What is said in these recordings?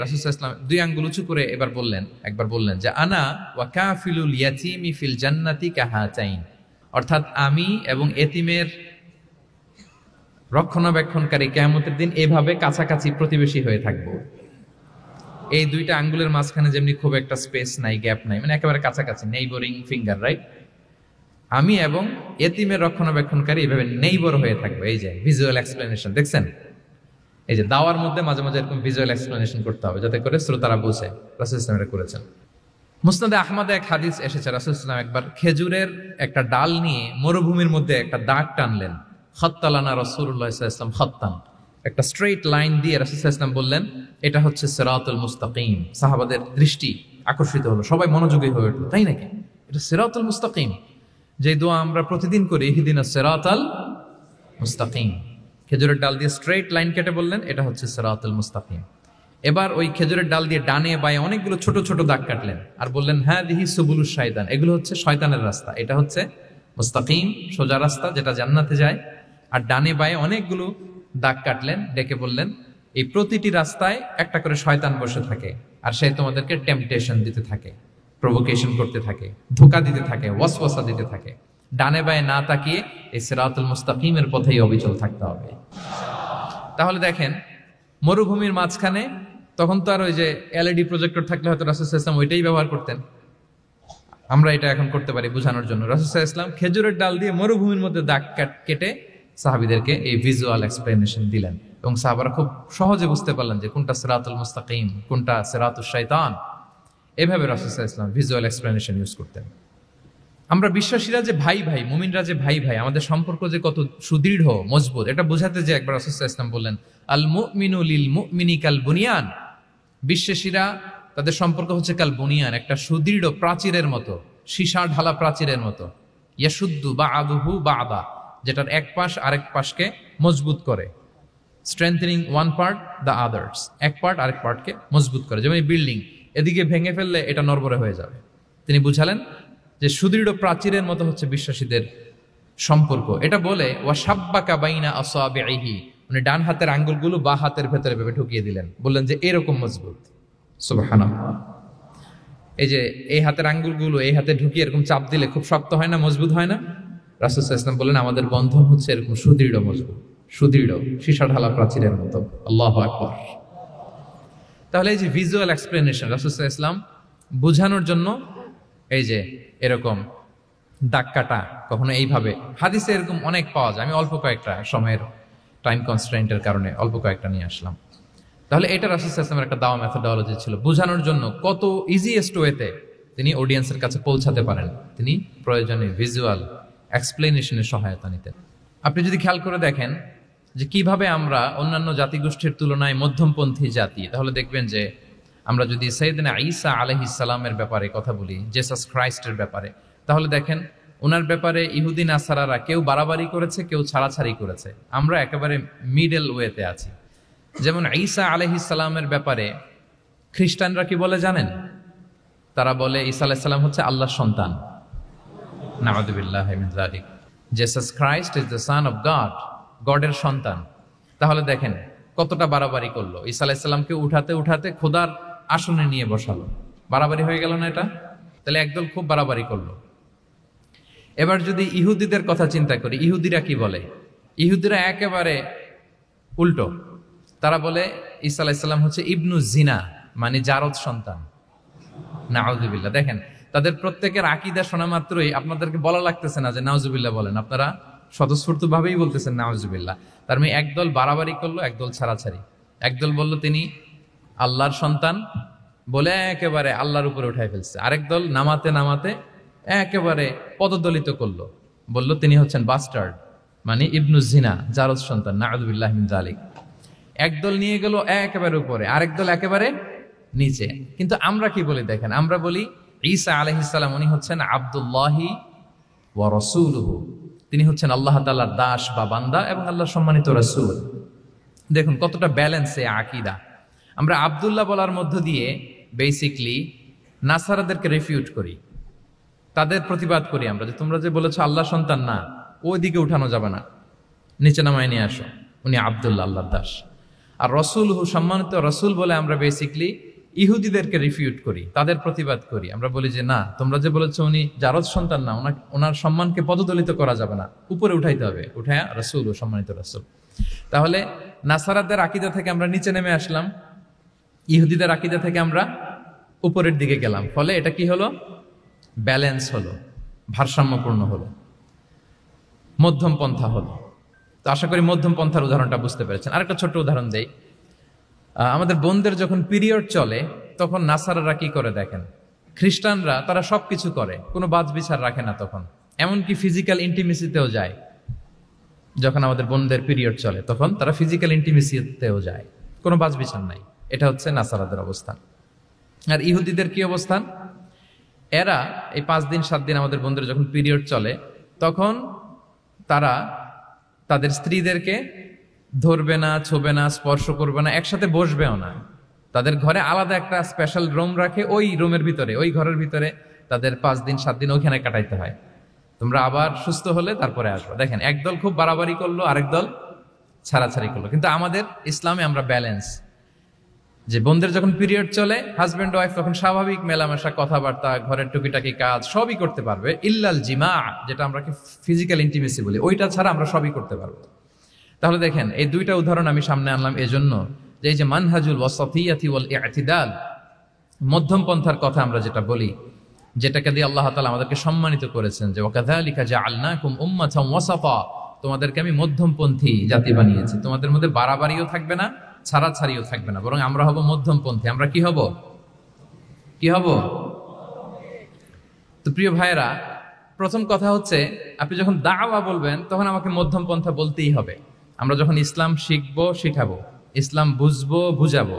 রাসূল সাল্লাল্লাহু আলাইহি ওয়াসাল্লাম দুই আঙ্গুল উঁচু করে একবার বললেন যে আনা ওয়া কাফিলুল ইয়াতীমি ফিল জান্নাতি কাহাতাইন, অর্থাৎ আমি এবং এতিমের রক্ষণাবেক্ষণকারী কিয়ামতের দিন এভাবে কাছাকাছি প্রতিবেশী হয়ে থাকবো। এই দুইটা আঙ্গুলের মাঝখানে যেমনি খুব একটা স্পেস নাই, গ্যাপ নাই, মানে একেবারে কাছাকাছি, নেইবরিং ফিঙ্গার, রাইট? আমি এবং এতিমের রক্ষণাবেক্ষণকারী এভাবে নেইবর হয়ে থাকবো। এই যে ভিজুয়াল এক্সপ্লেনেশন দেখছেন, এই যে দাওয়ার মধ্যে মাঝে মাঝে এরকম ভিজুয়াল এক্সপ্লেনেশন করতে হবে যাতে করে শ্রোতারা বুঝে। রাসূল সাল্লাল্লাহু আলাইহি ওয়াসাল্লাম করেছেন। মুসনাদে আহমদে এক হাদিস এসেছে, রাসূল সাল্লাল্লাহু আলাইহি ওয়াসাল্লাম একবার খেজুরের একটা ডাল নিয়ে মরুভূমির মধ্যে একটা দাগ টানলেন। খাত্তালানা রাসূলুল্লাহ সাল্লাল্লাহু আলাইহি ওয়াসাল্লাম খাত্তান, একটা স্ট্রেইট লাইন দিয়ে রাসূল সাল্লাল্লাহু আলাইহি ওয়াসাল্লাম বললেন এটা হচ্ছে সিরাতুল মুস্তাকিম। সাহাবাদের দৃষ্টি আকর্ষিত হলো, সবাই মনোযোগী হয়ে উঠলো, তাই নাকি? এটা সিরাতুল মুস্তাকিম, যে দোয়া আমরা প্রতিদিন করি, ইহদিনাস সিরাতাল মুস্তাকিম। খেজুরের ডাল দিয়ে স্ট্রেইট লাইন কেটে বললেন এটা হচ্ছে সিরাতুল মুস্তাকিম। এবার ওই খেজুরের ডাল দিয়ে ডানে বায়ে অনেকগুলো ছোট ছোট দাগ কাটলেন আর বললেন হাদিহি সুবুলুশ শায়তান, এগুলো হচ্ছে শয়তানের রাস্তা, এটা হচ্ছে মুস্তাকিম সোজা রাস্তা যেটা জান্নাতে যায়। আর ডানে বায়ে অনেকগুলো দাগ কাটলেন, ডেকে বললেন এই প্রতিটি রাস্তায় একটা করে শয়তান বসে থাকে আর সে তোমাদেরকে টেম্পটেশন দিতে থাকে, প্রভোকেশন করতে থাকে, ধোঁকা দিতে থাকে, ওয়াসওয়াসা দিতে থাকে। ডানে বায়ে না তাকিয়ে এই সিরাতুল মুস্তাকিমের পথেই অবিচল থাকতে হবে। তাহলে দেখেন মরুভূমির মাঝখানে, তখন তো আর ওই যে এলইডি প্রজেক্টর থাকলে হয়তো রাসূল সাল্লাল্লাহু আলাইহি ওয়াসাল্লাম ওইটাই ব্যবহার করতেন, আমরা এটা এখন করতে পারি বোঝানোর জন্য। রাসূল সাল্লাল্লাহু আলাইহি ওয়াসাল্লাম খেজুরের ডাল দিয়ে মরুভূমির মধ্যে দাগ কেটে সাহাবীদেরকে এই ভিজুয়াল এক্সপ্লেনেশন দিলেন এবং সাহাবারা খুব সহজে বুঝতে পারলেন যে কোনটা সিরাতুল মুস্তাকিম, কোনটা সিরাতুশ শাইতান। এভাবে রাসূল সাল্লাল্লাহু আলাইহি ওয়াসাল্লাম ভিজুয়াল এক্সপ্লেনেশন ইউজ করতেন। আমরা বিশ্বাসীরা যে ভাই ভাই, মুমিনরা যে ভাই ভাই, আমাদের সম্পর্ক যে কত সুদৃঢ় মজবুত, এটা বোঝাতে যে একবার রাসূল সাল্লাল্লাহু আলাইহি ওয়াসাল্লাম বললেন আল মুমিনু লিল মুমিনি কাল বুনিয়ান, বিশ্বাসীরা তাদের সম্পর্ক হচ্ছে কাল বুনিয়ান, একটা সুদৃঢ় প্রাচীরের মতো, সীসা ঢালা প্রাচীরের মতো। ইয়াশুদ্দু বা'দুহু বা'দা, যেটার এক পাশ আরেক পাশকে মজবুত করে। Strengthening one part the others, এক পার্ট আরেক পার্টকে মজবুত করে। যেমন বিল্ডিং এদিকে ভেঙে ফেললে এটা নড়বড়ে হয়ে যাবে। তিনি বুঝালেন যে সুদৃঢ় প্রাচীরের মতো হচ্ছে বিশ্বাসীদের সম্পর্ক। এটা বলে ওয়াসাব্বাকা বাইনা আসাবিহি, মানে ডান হাতের আঙ্গুলগুলো বা হাতের ভেতরে ভেবে ঢুকিয়ে দিলেন, বললেন যে এরকম মজবুত। সুবহানাল্লাহ। এই যে এই হাতের আঙ্গুলগুলো এই হাতে ঢুকিয়ে এরকম চাপ দিলে খুব শক্ত হয় না, মজবুত হয় না? রাসূল সাল্লাল্লাহু আলাইহি ওয়াসাল্লাম বললেন আমাদের বন্ধন হচ্ছে এরকম সুদৃঢ় মজবুত, সুদৃঢ় সীসা ঢালা প্রাচীরের মতো। আল্লাহু আকবার। তাহলে এই যে ভিজুয়াল এক্সপ্লেনেশন রাসূল সাল্লাল্লাহু আলাইহি ওয়াসাল্লাম বোঝানোর জন্য এই যে এরকম দাগ কাটা, কখনো এইভাবে, হাদিসে এরকম অনেক পাওয়া যায়। আমি অল্প কয়েকটা, সময়ের টাইম কনস্ট্রেন্টের কারণে অল্প কয়েকটা নিয়ে আসলাম। তাহলে এটা রাসূল সাল্লাল্লাহু আলাইহি ওয়াসাল্লামের একটা দাওয়া মেথোডোলজি ছিল, বোঝানোর জন্য কত ইজিয়েস্ট ওয়েতে তিনি অডিয়েন্সের কাছে পৌঁছাতে পারেন, তিনি প্রয়োজনে ভিজুয়াল এক্সপ্লেনেশনের সহায়তা নিতেন। আপনি যদি খেয়াল করে দেখেন যে কিভাবে আমরা অন্যান্য জাতিগোষ্ঠীর তুলনায় মধ্যমপন্থী জাতি, তাহলে দেখবেন যে আমরা যদি সাইয়েদনা ঈসা আলাইহিস সালামের ব্যাপারে কথা বলি, জেসাস ক্রাইস্টের ব্যাপারে, তাহলে দেখেন ওনার ব্যাপারে ইহুদি নাসারারা কেউ বাড়াবাড়ি করেছে, কেউ ছাড়াছাড়ি করেছে, আমরা একেবারে মিডল ওয়েতে আছি। যেমন ঈসা আলাইহিস সালামের ব্যাপারে খ্রিস্টানরা কি বলে জানেন? তারা বলে ঈসা আলাইহিস সালাম হচ্ছে আল্লাহর সন্তান। নাউযুবিল্লাহি মিন যালিক। Jesus Christ is the son of God, গডের সন্তান। তাহলে দেখেন কতটা বাড়াবাড়ি করলো, ঈসা আলাইহিস সালামকে উঠাতে উঠাতে খোদার আসনে নিয়ে বসালো। বাড়াবাড়ি হয়ে গেল না এটা? তাহলে একদল খুব বাড়াবাড়ি করলো। এবার যদি ইহুদিদের কথা চিন্তা করি, ইহুদিরা কি বলে? ইহুদিরা একেবারে উল্টো। তারা বলে ঈসা আলাইহিস সালাম হচ্ছে ইবনু জিনা, মানে জারদ সন্তান। নাউযুবিল্লাহ। দেখেন তাদের প্রত্যেকের আকীদা শোনা মাত্রই আপনাদেরকে বলা লাগতেছে না যে নাউযুবিল্লাহ বলেন, আপনারা স্বতঃস্ফূর্ত ভাবেই বলতেছেন নাউযুবিল্লাহ। তার মানে একদল বাড়াবাড়ি করলো, একদল ছাড়াছাড়ি। একদল বলল তিনি আল্লাহর সন্তান বলে একেবারে আল্লাহর উপরে উঠাই ফেলছে, আরেক দল নামাতে নামাতে একেবারে পদদলিত করলো, বলল তিনি হচ্ছেন বাস্টার্ড, মানে ইবনু জিনা, জারদ সন্তান। নাউযুবিল্লাহি মিন যালিক। একদল নিয়ে গেল একেবারে উপরে, আরেক দল একেবারে নিচে। কিন্তু আমরা কি বলি দেখেন, আমরা বলি ঈসা আলাইহিস সালাম উনি হচ্ছেন আব্দুল্লাহি ওয়া রাসূলুহু, তিনি হচ্ছেন আল্লাহ তাআলার দাস বা বান্দা এবং আল্লাহর সম্মানিত রাসূল। দেখুন কতটা ব্যালেন্স এই আকীদা। আমরা আব্দুল্লাহ বলার মধ্য দিয়ে বেসিকলি নাসারাদেরকে রিফিউট করি, তাদের প্রতিবাদ করি আমরা যে তোমরা যে বলেছো আল্লাহ সন্তান না, ওইদিকে উঠানো যাবে না, নিচে নামায় নিয়ে আসো, উনি আব্দুল্লাহ, আল্লাহর দাস। আর রসুলহু সম্মানিত রসুল বলে আমরা বেসিকলি ইহুদিদেরকে রিফিউট করি, তাদের প্রতিবাদ করি। আমরা বলি যে না, তোমরা যে বলেছো উনি জারদ সন্তান না, ওনার সম্মানকে পদদলিত করা যাবে না, উপরে উঠাইতে হবে, উঠায়া রসুল ও সম্মানিত রসুল। তাহলে নাসারাদের আকীদা থেকে আমরা নিচে নেমে আসলাম, ইহুদিদের আকীদা থেকে আমরা উপরের দিকে গেলাম। ফলে এটা কি হলো? ব্যালেন্স হলো, ভারসাম্যপূর্ণ হলো, মধ্যম পন্থা হলো। তো আশা করি মধ্যম পন্থার উদাহরণটা বুঝতে পেরেছেন। আরেকটা ছোট্ট উদাহরণ দেই। আমাদের বোনদের যখন পিরিয়ড চলে তখন নাসারারা কি করে দেখেন, খ্রিস্টানরা তারা সবকিছু করে, কোনো বাজ বিচার রাখে না, তখন এমনকি ফিজিক্যাল ইন্টিমেসিতেও যায়। যখন আমাদের বোনদের পিরিয়ড চলে তখন তারা ফিজিক্যাল ইন্টিমেসিতেও যায়, কোনো বাজ বিচার নাই। এটা হচ্ছে নাসারাদের অবস্থান। আর ইহুদিদের কি অবস্থান? এরা এই 5 দিন 7 দিন আমাদের বোনদের যখন পিরিয়ড চলে তখন তারা তাদের স্ত্রীদেরকে ধরবে না, ছোবে না, স্পর্শ করবে না, একসাথে বসবেও না। তাদের ঘরে আলাদা একটা স্পেশাল রুম রাখে, ওই রুমের ভিতরে, ওই ঘরের ভিতরে তাদের 5 দিন 7 দিন ওইখানে কাটাইতে হয়। তোমরা আবার সুস্থ হলে তারপরে আসবে। দেখেন, একদল খুব বাড়াবাড়ি করলো, আরেক দল ছাড়াছাড়ি করলো। কিন্তু আমাদের ইসলামে আমরা ব্যালেন্স, যে বোনদের যখন পিরিয়ড চলে হাজবেন্ড ওয়াইফ তখন স্বাভাবিক মেলামেশা, কথাবার্তা, ঘরের টুকিটাকি কাজ সবই করতে পারবে, ইল্লাল জিমা, যেটা আমরা ফিজিক্যাল ইন্টিমেসি বলি, ওইটা ছাড়া আমরা সবই করতে পারবো। তাহলে দেখেন, এই দুইটা উদাহরণ আমি সামনে আনলাম এজন্য যে এই যে মানহাজুল ওয়াসাতিয়াতি ওয়াল ইতিদাল, মধ্যম পন্থার কথা আমরা যেটা বলি, যেটাকে দিয়ে আল্লাহ তাআলা আমাদেরকে সম্মানিত করেছেন, যে ওয়াকাযালিকা জাআলনাকুম উম্মাতান ওয়াসাতা, তোমাদেরকে আমি মধ্যমপন্থী জাতি বানিয়েছি। তোমাদের মধ্যে বাড়াবাড়িও থাকবে না, ছাড়াছাড়িও থাকবে না, বরং আমরা হব মধ্যমপন্থী। আমরা কি হব? কি হব? তো প্রিয় ভাইরা, প্রথম কথা হচ্ছে, আপনি যখন দাওয়া বলবেন তখন আমাকে মধ্যম পন্থা বলতেই হবে। আমরা যখন ইসলাম শিখবো, শিখাবো, ইসলাম বুঝবো, বুঝাবো,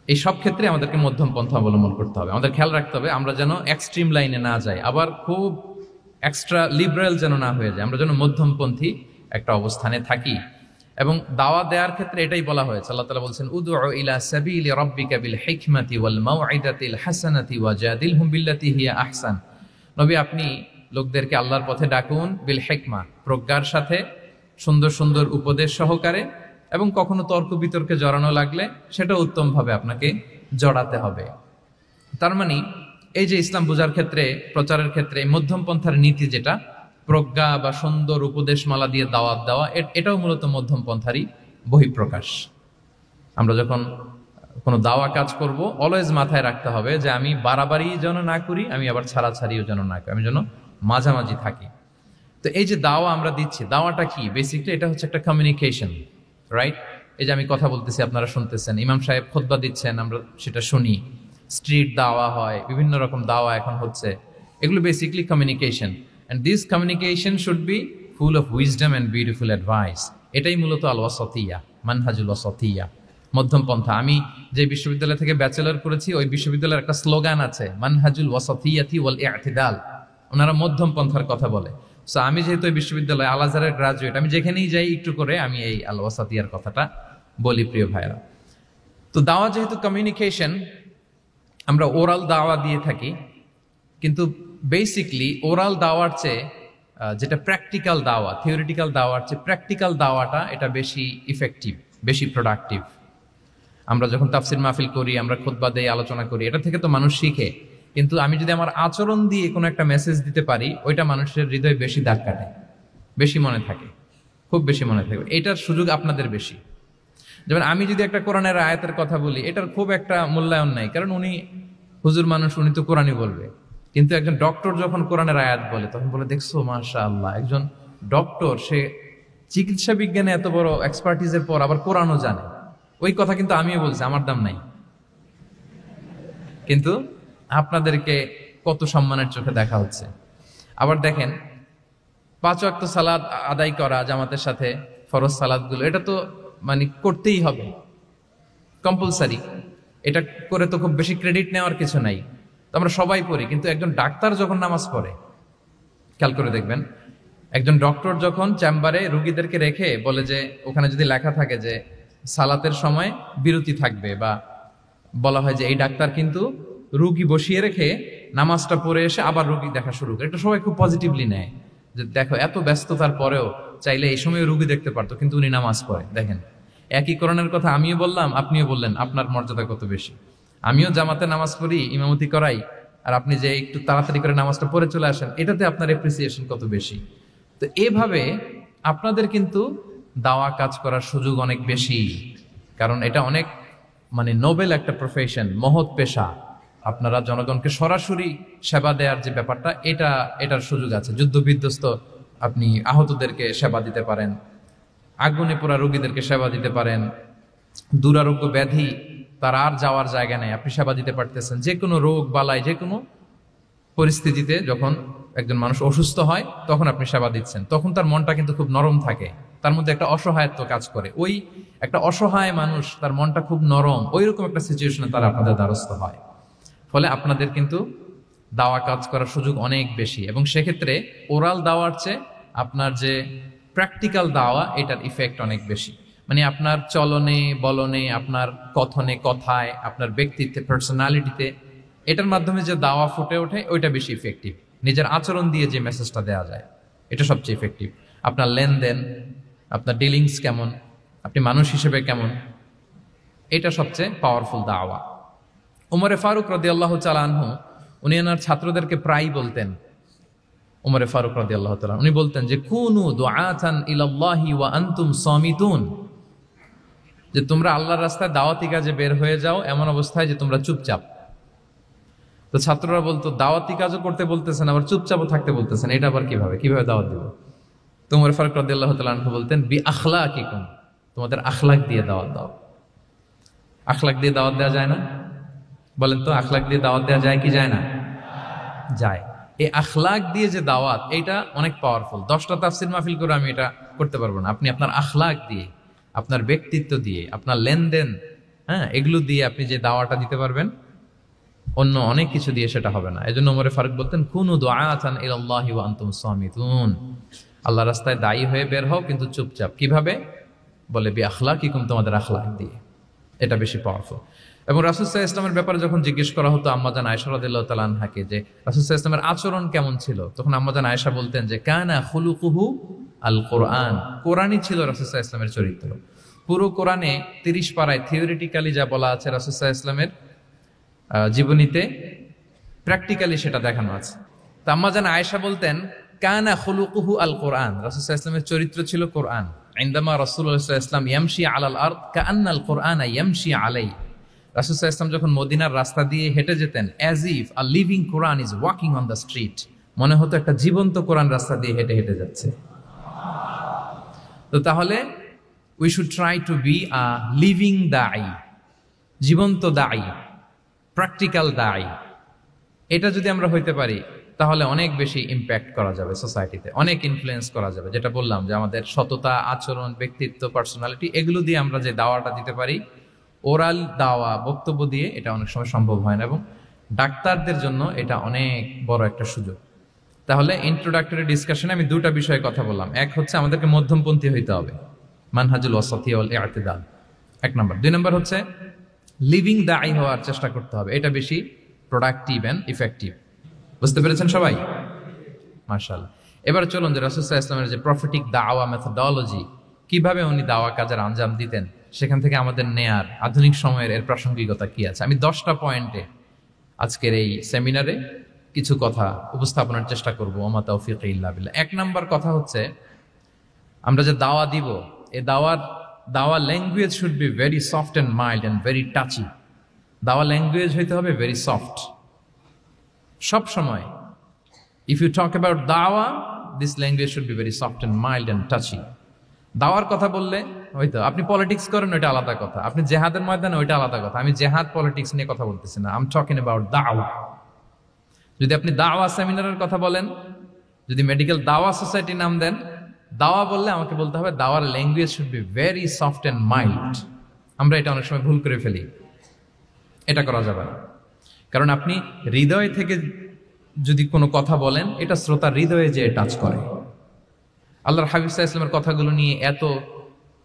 এই সব ক্ষেত্রে আমাদেরকে মধ্যম পন্থা অবলম্বন করতে হবে। আমাদের খেয়াল রাখতে হবে আমরা যেন এক্সট্রিম লাইনে না যাই, আবার খুব এক্সট্রা লিবারেল যেন না হয়ে যায়, আমরা যেন মধ্যমপন্থী একটা অবস্থানে থাকি। এবং দাওয়া দেওয়ার ক্ষেত্রে এটাই বলা হয়েছে, আল্লাহ তাআলা বলছেন উদউ ইলা সাবিলি রাব্বিকা বিল হিকমাতি ওয়াল মাউইদাতিল হাসানাতি ওয়াজাদিলহুম বিল্লাতি হিয়া আহসান। নবী, আপনি লোকদেরকে আল্লাহর পথে ডাকুন, বিল হিকমা, প্রজ্ঞার সাথে, সুন্দর সুন্দর উপদেশ সহকারে, এবং কখনো তর্ক বিতর্কে জড়ানো লাগলে সেটা উত্তমভাবে আপনাকে জড়াতে হবে। তার মানে এই যে ইসলাম বোঝার ক্ষেত্রে, প্রচারের ক্ষেত্রে মধ্যম পন্থার নীতি, যেটা প্রজ্ঞা বা সুন্দর উপদেশমালা দিয়ে দাওয়াত দেওয়া, এটাও মূলত মধ্যম পন্থারই বহিঃপ্রকাশ। আমরা যখন কোনো দাওয়া কাজ করব, অলওয়েজ মাথায় রাখতে হবে যে আমি বাড়াবাড়ি যেন না করি, আমি আবার ছাড়াছাড়িও যেন না করি, আমি যেন মাঝামাঝি থাকি। তো এই যে দাওয়া আমরা দিচ্ছি, দাওয়াটা কি? বেসিকলি এটা হচ্ছে একটা কমিউনিকেশন, রাইট? এই যে আমি কথা বলতেছি, আপনারা শুনতেছেন, ইমাম সাহেব খুতবা দিচ্ছেন, আমরা সেটা শুনি, স্ট্রিট দাওয়া হয়, বিভিন্ন রকম দাওয়া এখন হচ্ছে, এগুলো basically communication. And this communication should be full of wisdom and beautiful advice. এটাই মূলত আল ওয়াসাতিয়া, মানহাজুল ওয়াসাতিয়া, মধ্যম পন্থা। আমি যে বিশ্ববিদ্যালয় থেকে ব্যাচেলর করেছি, ওই বিশ্ববিদ্যালয়ের একটা স্লোগান আছে, মানহাজুল ওয়াসাতিয়াতি ওয়াল ইতিদাল। ওনারা মধ্যম পন্থার কথা বলে। সো আমি যেহেতু এই বিশ্ববিদ্যালয় আল আজহারের গ্রাজুয়েট, আমি যেখানেই যাই একটু করে আমি এই আল ওয়াসাতিয়ার কথাটা বলি, প্রিয় ভাইরা। তো দাওয়া যেহেতু কমিউনিকেশন, আমরা ওরাল দাওয়া দিয়ে থাকি, কিন্তু বেসিকলি ওরাল দাওয়ার চেয়ে যেটা প্র্যাকটিক্যাল দাওয়া, থিওরিটিক্যাল দাওয়ার চেয়ে প্র্যাকটিক্যাল দাওয়াটা এটা বেশি ইফেক্টিভ, বেশি প্রোডাক্টিভ। আমরা যখন তাফসির মাহফিল করি, আমরা খুতবা দেই, আলোচনা করি, এটা থেকে তো মানুষ শিখে। কিন্তু আমি যদি আমার আচরণ দিয়ে কোনো একটা মেসেজ দিতে পারি, ওইটা মানুষের হৃদয়ে বেশি দাগ কাটে, বেশি মনে থাকে, খুব বেশি মনে থাকে। এটার সুযোগ আপনাদের বেশি। যেমন আমি যদি একটা কোরআনের আয়াতের কথা বলি, এটার খুব একটা মূল্যায়ন নাই, কারণ উনি হুজুর মানুষ, উনি তো কোরআনই বলবে। কিন্তু একজন ডক্টর যখন কোরআনের আয়াত বলে, তখন বলে, দেখছো মাশাআল্লাহ, একজন ডক্টর, সে চিকিৎসা বিজ্ঞানে এত বড় এক্সপার্টিজের পর আবার কোরআনও জানে। ওই কথা কিন্তু আমিও বলছি, আমার দাম নাই। কিন্তু আপনাদেরকে কত সম্মানের চোখে দেখা হচ্ছে। আবার দেখেন, 5 ওয়াক্ত সালাত আদায় করা জামাতের সাথে, ফরজ সালাতগুলো, এটা তো মানে করতেই হবে, কম্পালসারি। এটা করে তো খুব বেশি ক্রেডিট নেওয়ার কিছু নাই, তো আমরা সবাই পড়ি। কিন্তু একজন ডাক্তার যখন নামাজ পড়ে, খেয়াল করে দেখবেন, একজন ডক্টর যখন চেম্বারে রুগীদেরকে রেখে বলে যে, ওখানে যদি লেখা থাকে যে সালাতের সময় বিরতি থাকবে, বা বলা হয় যে এই ডাক্তার কিন্তু রুগী বসিয়ে রেখে নামাজটা পড়ে এসে আবার রুগী দেখা শুরু করে, এটা সবাই খুব পজিটিভলি নেয়, যে দেখো এত ব্যস্ততার পরেও চাইলে এই সময় রুগী দেখতে পারতো, কিন্তু উনি নামাজ পড়ে। দেখেন, একই কোরআনের কথা আমিও বললাম, আপনিও বললেন, আপনার মর্যাদা কত বেশি। আমিও জামাতে নামাজ পড়ি, ইমামতি করাই, আর আপনি যে একটু তাড়াতাড়ি করে নামাজটা পড়ে চলে আসেন, এটাতে আপনার এপ্রিসিয়েশন কত বেশি। তো এভাবে আপনাদের কিন্তু দাওয়া কাজ করার সুযোগ অনেক বেশি, কারণ এটা অনেক নোবেল একটা প্রফেশন, মহৎ পেশা। আপনারা জনগণকে সরাসরি সেবা দেওয়ার যে ব্যাপারটা, এটার সুযোগ আছে। যুদ্ধ বিধ্বস্ত আপনি আহতদেরকে সেবা দিতে পারেন, আগুনে পোড়া রোগীদেরকে সেবা দিতে পারেন, দুরারোগ্য ব্যাধি তার আর যাওয়ার জায়গা নেই, আপনি সেবা দিতে পারতেছেন। যে কোনো রোগ বালাই, যে কোনো পরিস্থিতিতে যখন একজন মানুষ অসুস্থ হয় তখন আপনি সেবা দিচ্ছেন, তখন তার মনটা কিন্তু খুব নরম থাকে, তার মধ্যে একটা অসহায়ত্ব কাজ করে। ওই একটা অসহায় মানুষ, তার মনটা খুব নরম, ওই রকম একটা সিচুয়েশনে তারা আপনাদের দ্বারস্থ হয়। ফলে আপনাদের কিন্তু দাওয়া কাজ করার সুযোগ অনেক বেশি, এবং সেক্ষেত্রে ওরাল দাওয়ার চেয়ে আপনার যে প্র্যাকটিক্যাল দাওয়া, এটার ইফেক্ট অনেক বেশি। আপনার চলনে বলনে, আপনার কথনে কথায়, আপনার ব্যক্তিত্বে, পার্সোনালিটিতে, এটার মাধ্যমে যে দাওয়া ফুটে ওঠে, ওইটা বেশি ইফেক্টিভ। নিজের আচরণ দিয়ে যে মেসেজটা দেওয়া যায়, এটা সবচেয়ে ইফেক্টিভ। আপনার লেনদেন, আপনার ডিলিংস কেমন, আপনি মানুষ হিসেবে কেমন, এটা সবচেয়ে পাওয়ারফুল দাওয়া। উমরে ফারুক রাদিয়াল্লাহু তাআলা আনহু, উনি ওনার ছাত্রদেরকে প্রায় বলতেন, উমরে ফারুক রাদিয়াল্লাহু তাআলা উনি বলতেন যে কুনু দুআতান ইলাল্লাহি ওয়া আনতুম সামিতুন, যে তোমরা আল্লাহর রাস্তায় দাওয়াতি কাজে বের হয়ে যাও এমন অবস্থায় যে তোমরা চুপচাপ। তো ছাত্ররা বলতো, দাওয়াতি কাজও করতে বলতেছেন, আবার চুপচাপও থাকতে বলতেছেন, এটা আবার কিভাবে দাওয়াত দিব? তো উমরে ফারুক রাদিয়াল্লাহু তাআলা আনহু বলতেন, বি আখলাকিকুম, তোমাদের আখলাক দিয়ে দাওয়াত দাও। আখলাক দিয়ে দাওয়াত দেওয়া যায় না? বলেন তো, আখলাক দিয়ে দাওয়াত দেওয়া যায় কি যায় না? যায়। এই আখলাক দিয়ে যে দাওয়াত, এটা অনেক পাওয়ারফুল। 10টা তাফসীর মাহফিল করে আমি এটা করতে পারবো না। আপনি আপনার আখলাক দিয়ে, আপনার ব্যক্তিত্ব দিয়ে, আপনার লেনদেন, এগুলো দিয়ে আপনি যে দাওয়াটা দিতে পারবেন, অন্য অনেক কিছু দিয়ে সেটা হবে না। এজন্য ওমরে ফারুক বলতেন, কুনু দুআতান ইলাল্লাহি ওয়া আনতুম সামিতুন, আল্লাহর রাস্তায় দায়ী হয়ে বের হও কিন্তু চুপচাপ। কিভাবে? বলে বি আখলাকিকুম, তোমাদের আখলাক দিয়ে। এটা বেশি পাওয়ারফুল। এবং রাসূল সাল্লাল্লাহু আলাইহি ওয়াসাল্লামের ব্যাপারে যখন জিজ্ঞেস করা হতো আম্মাজান আয়েশা রাদিয়াল্লাহু তাআলা আনহাকে, যে রাসূল সাল্লাল্লাহু আলাইহি ওয়াসাল্লামের আচরণ কেমন ছিল, তখন আম্মাজান আয়েশা বলতেন যে কানা খুলুকুহু আল কোরআন, কোরআনই ছিল রাসূল সাল্লাল্লাহু আলাইহি ওয়াসাল্লামের চরিত্র। পুরো কোরআনে 30 পারায় থিওরিটিক্যালি যা বলা আছে রাসূল সাল্লাল্লাহু আলাইহি ওয়াসাল্লামের জীবনীতে, প্র্যাকটিক্যালি সেটা দেখানো আছে। তো আম্মাজান আয়েশা বলতেন কানা খুলুকুহু আল কোরআন, রাসূল সাল্লাল্লাহু আলাইহি ওয়াসাল্লামের চরিত্র ছিল কোরআন। ইনদামা রাসূলুল্লাহ সাল্লাল্লাহু আলাইহি ওয়াসাল্লাম ইয়ামশি আলাল আরদ কাআন্নাল কোরআনা ইয়ামশি আলাইহি, রাসূল সাল্লাল্লাহু আলাইহি ওয়াসাল্লাম যখন মদিনার রাস্তা দিয়ে হেঁটে যেতেন, as if a living Quran is walking on the street, মনে হতো একটা জীবন্ত কোরআন রাস্তা দিয়ে হেঁটে হেঁটে যাচ্ছে। তো তাহলে we should try to be a living দাঈ, জীবন্ত দাঈ, প্র্যাকটিক্যাল দাঈ। এটা যদি আমরা হইতে পারি, তাহলে অনেক বেশি ইম্প্যাক্ট করা যাবে সোসাইটিতে, অনেক ইনফ্লুয়েন্স করা যাবে। যেটা বললাম যে আমাদের সততা, আচরণ, ব্যক্তিত্ব, পার্সোনালিটি, এগুলো দিয়ে আমরা যে দাওয়াটা দিতে পারি, ওরাল দাওয়া, বক্তব্য দিয়ে, এটা অনেক সময় সম্ভব হয় না। এবং ডাক্তারদের জন্য এটা অনেক বড় একটা সুযোগ। তাহলে ইন্ট্রোডাক্টরি ডিসকাশনে আমি 2টা বিষয়ে কথা বললাম। এক হচ্ছে আমাদেরকে মধ্যমপন্থী হইতে হবে, মানহাজুল ওয়াসাতিয়া ওয়াল ইআতিদাল, 1 নম্বর। 2 নম্বর হচ্ছে লিভিং দাঈ হওয়ার চেষ্টা করতে হবে, এটা বেশি প্রোডাক্টিভ এন্ড ইফেক্টিভ। বুঝতে পেরেছেন সবাই? মাশাআল্লাহ। এবার চলুন যে রাসূল সাল্লাল্লাহু আলাইহি ওয়াসাল্লামের যে প্রফেটিক দাওয়া মেথোডোলজি, কিভাবে উনি দাওয়া কাজের আঞ্জাম দিতেন, সেখান থেকে আমাদের নেয়ার আধুনিক সময়ের এর প্রাসঙ্গিকতা কি আছে, আমি 10টা পয়েন্টে আজকের এই সেমিনারে কিছু কথা উপস্থাপনের চেষ্টা করবো। ওমা তাওফীকি ইল্লা বিল্লাহ। 1 নম্বর কথা হচ্ছে, আমরা যে দাওয়া দিব, এই দাওয়া language should be very soft and mild and very touchy. দাওয়া ল্যাঙ্গুয়েজ হইতে হবে ভেরি সফট। সব সময় ইফ ইউ টক অ্যাবাউট দাওয়া, this language should be very soft and mild and touchy. দাওয়ার কথা বললে হয়তো আপনি পলিটিক্স করেন, ওইটা আলাদা কথা। আপনি জেহাদের ময়দানে, ওইটা আলাদা কথা। আমি জেহাদ পলিটিক্স নিয়ে কথা বলতেছি না, আই এম টকিং অ্যাবাউট দাওয়া। যদি আপনি দাওয়া সেমিনারের কথা বলেন, যদি মেডিকেল দাওয়া সোসাইটি নাম দেন, দাওয়া বললে আমাকে বলতে হবে দাওয়ার language should be very soft and mild. আমরা এটা অনেক সময় ভুল করে ফেলি, এটা করা যাবে না। কারণ আপনি হৃদয় থেকে যদি কোনো কথা বলেন, এটা শ্রোতার হৃদয়ে যে টাচ করে। আল্লাহর হাবিব সাল্লাল্লাহু আলাইহি ওয়াসাল্লামের কথাগুলো নিয়ে এত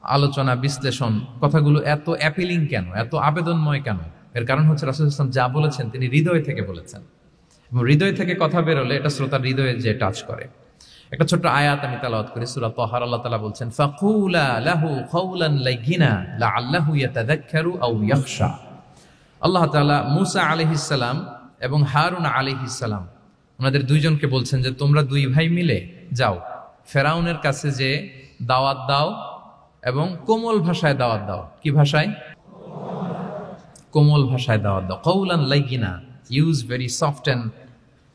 আলোচনা, বিশ্লেষণ, কথাগুলো এত অ্যাপিলিং কেন, এত আবেদনময় কেন? এর কারণ হচ্ছে রাসূল সাল্লাল্লাহু আলাইহি ওয়াসাল্লাম যা বলেছেন তিনি হৃদয় থেকে বলেছেন, এবং হৃদয় থেকে কথা বেরোলে এটা শ্রোতার হৃদয়ে যে টাচ করে। একটা ছোট্ট আয়াত আমি তেলাওয়াত করি, সূরা তাহার। আল্লাহ তাআলা বলছেন, ফাকুলা লাহু কাওলান লাইয়িনা লাআল্লাহু ইয়াতাযাক্কারু আও ইয়াখশা। আল্লাহ তাআলা মূসা আলাইহিস সালাম এবং হারুন আলাইহিস সালাম ওনাদের দুইজনকে বলছেন যে তোমরা দুই ভাই মিলে যাও ফেরাউনের কাছে, যে দাওয়াত দাও এবং কোমল ভাষায় দাওয়াত দাও। কি ভাষায়? কোমল ভাষায় দাওয়াত দাও। কাওলান লাইয়িনা, use very soft and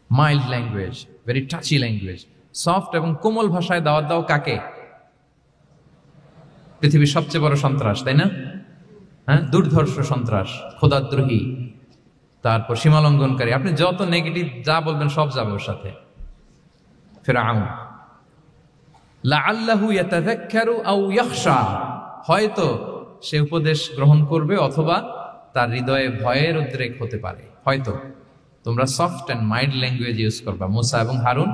mild language, very touchy language. Soft এবং কোমল ভাষায় দাওয়াত দাও কাকে? পৃথিবীর সবচেয়ে বড় সন্ত্রাস, তাই না? হ্যাঁ, দুর্ধর্ষ সন্ত্রাস, খোদাদ্রোহী, তারপর সীমালঙ্ঘনকারী। আপনি যত নেগেটিভ যা বলবেন সব যাবে ওর সাথে। ফিরআউন, লাআল্লাহু ইয়াতাযাক্কারু আও ইয়াখশা, হয়তো সে উপদেশ গ্রহণ করবে অথবা তার হৃদয়ে ভয়ের উদ্রেক হতে পারে। হয়তো তোমরা soft and mild language use করবা, মুসা এবং হারুন,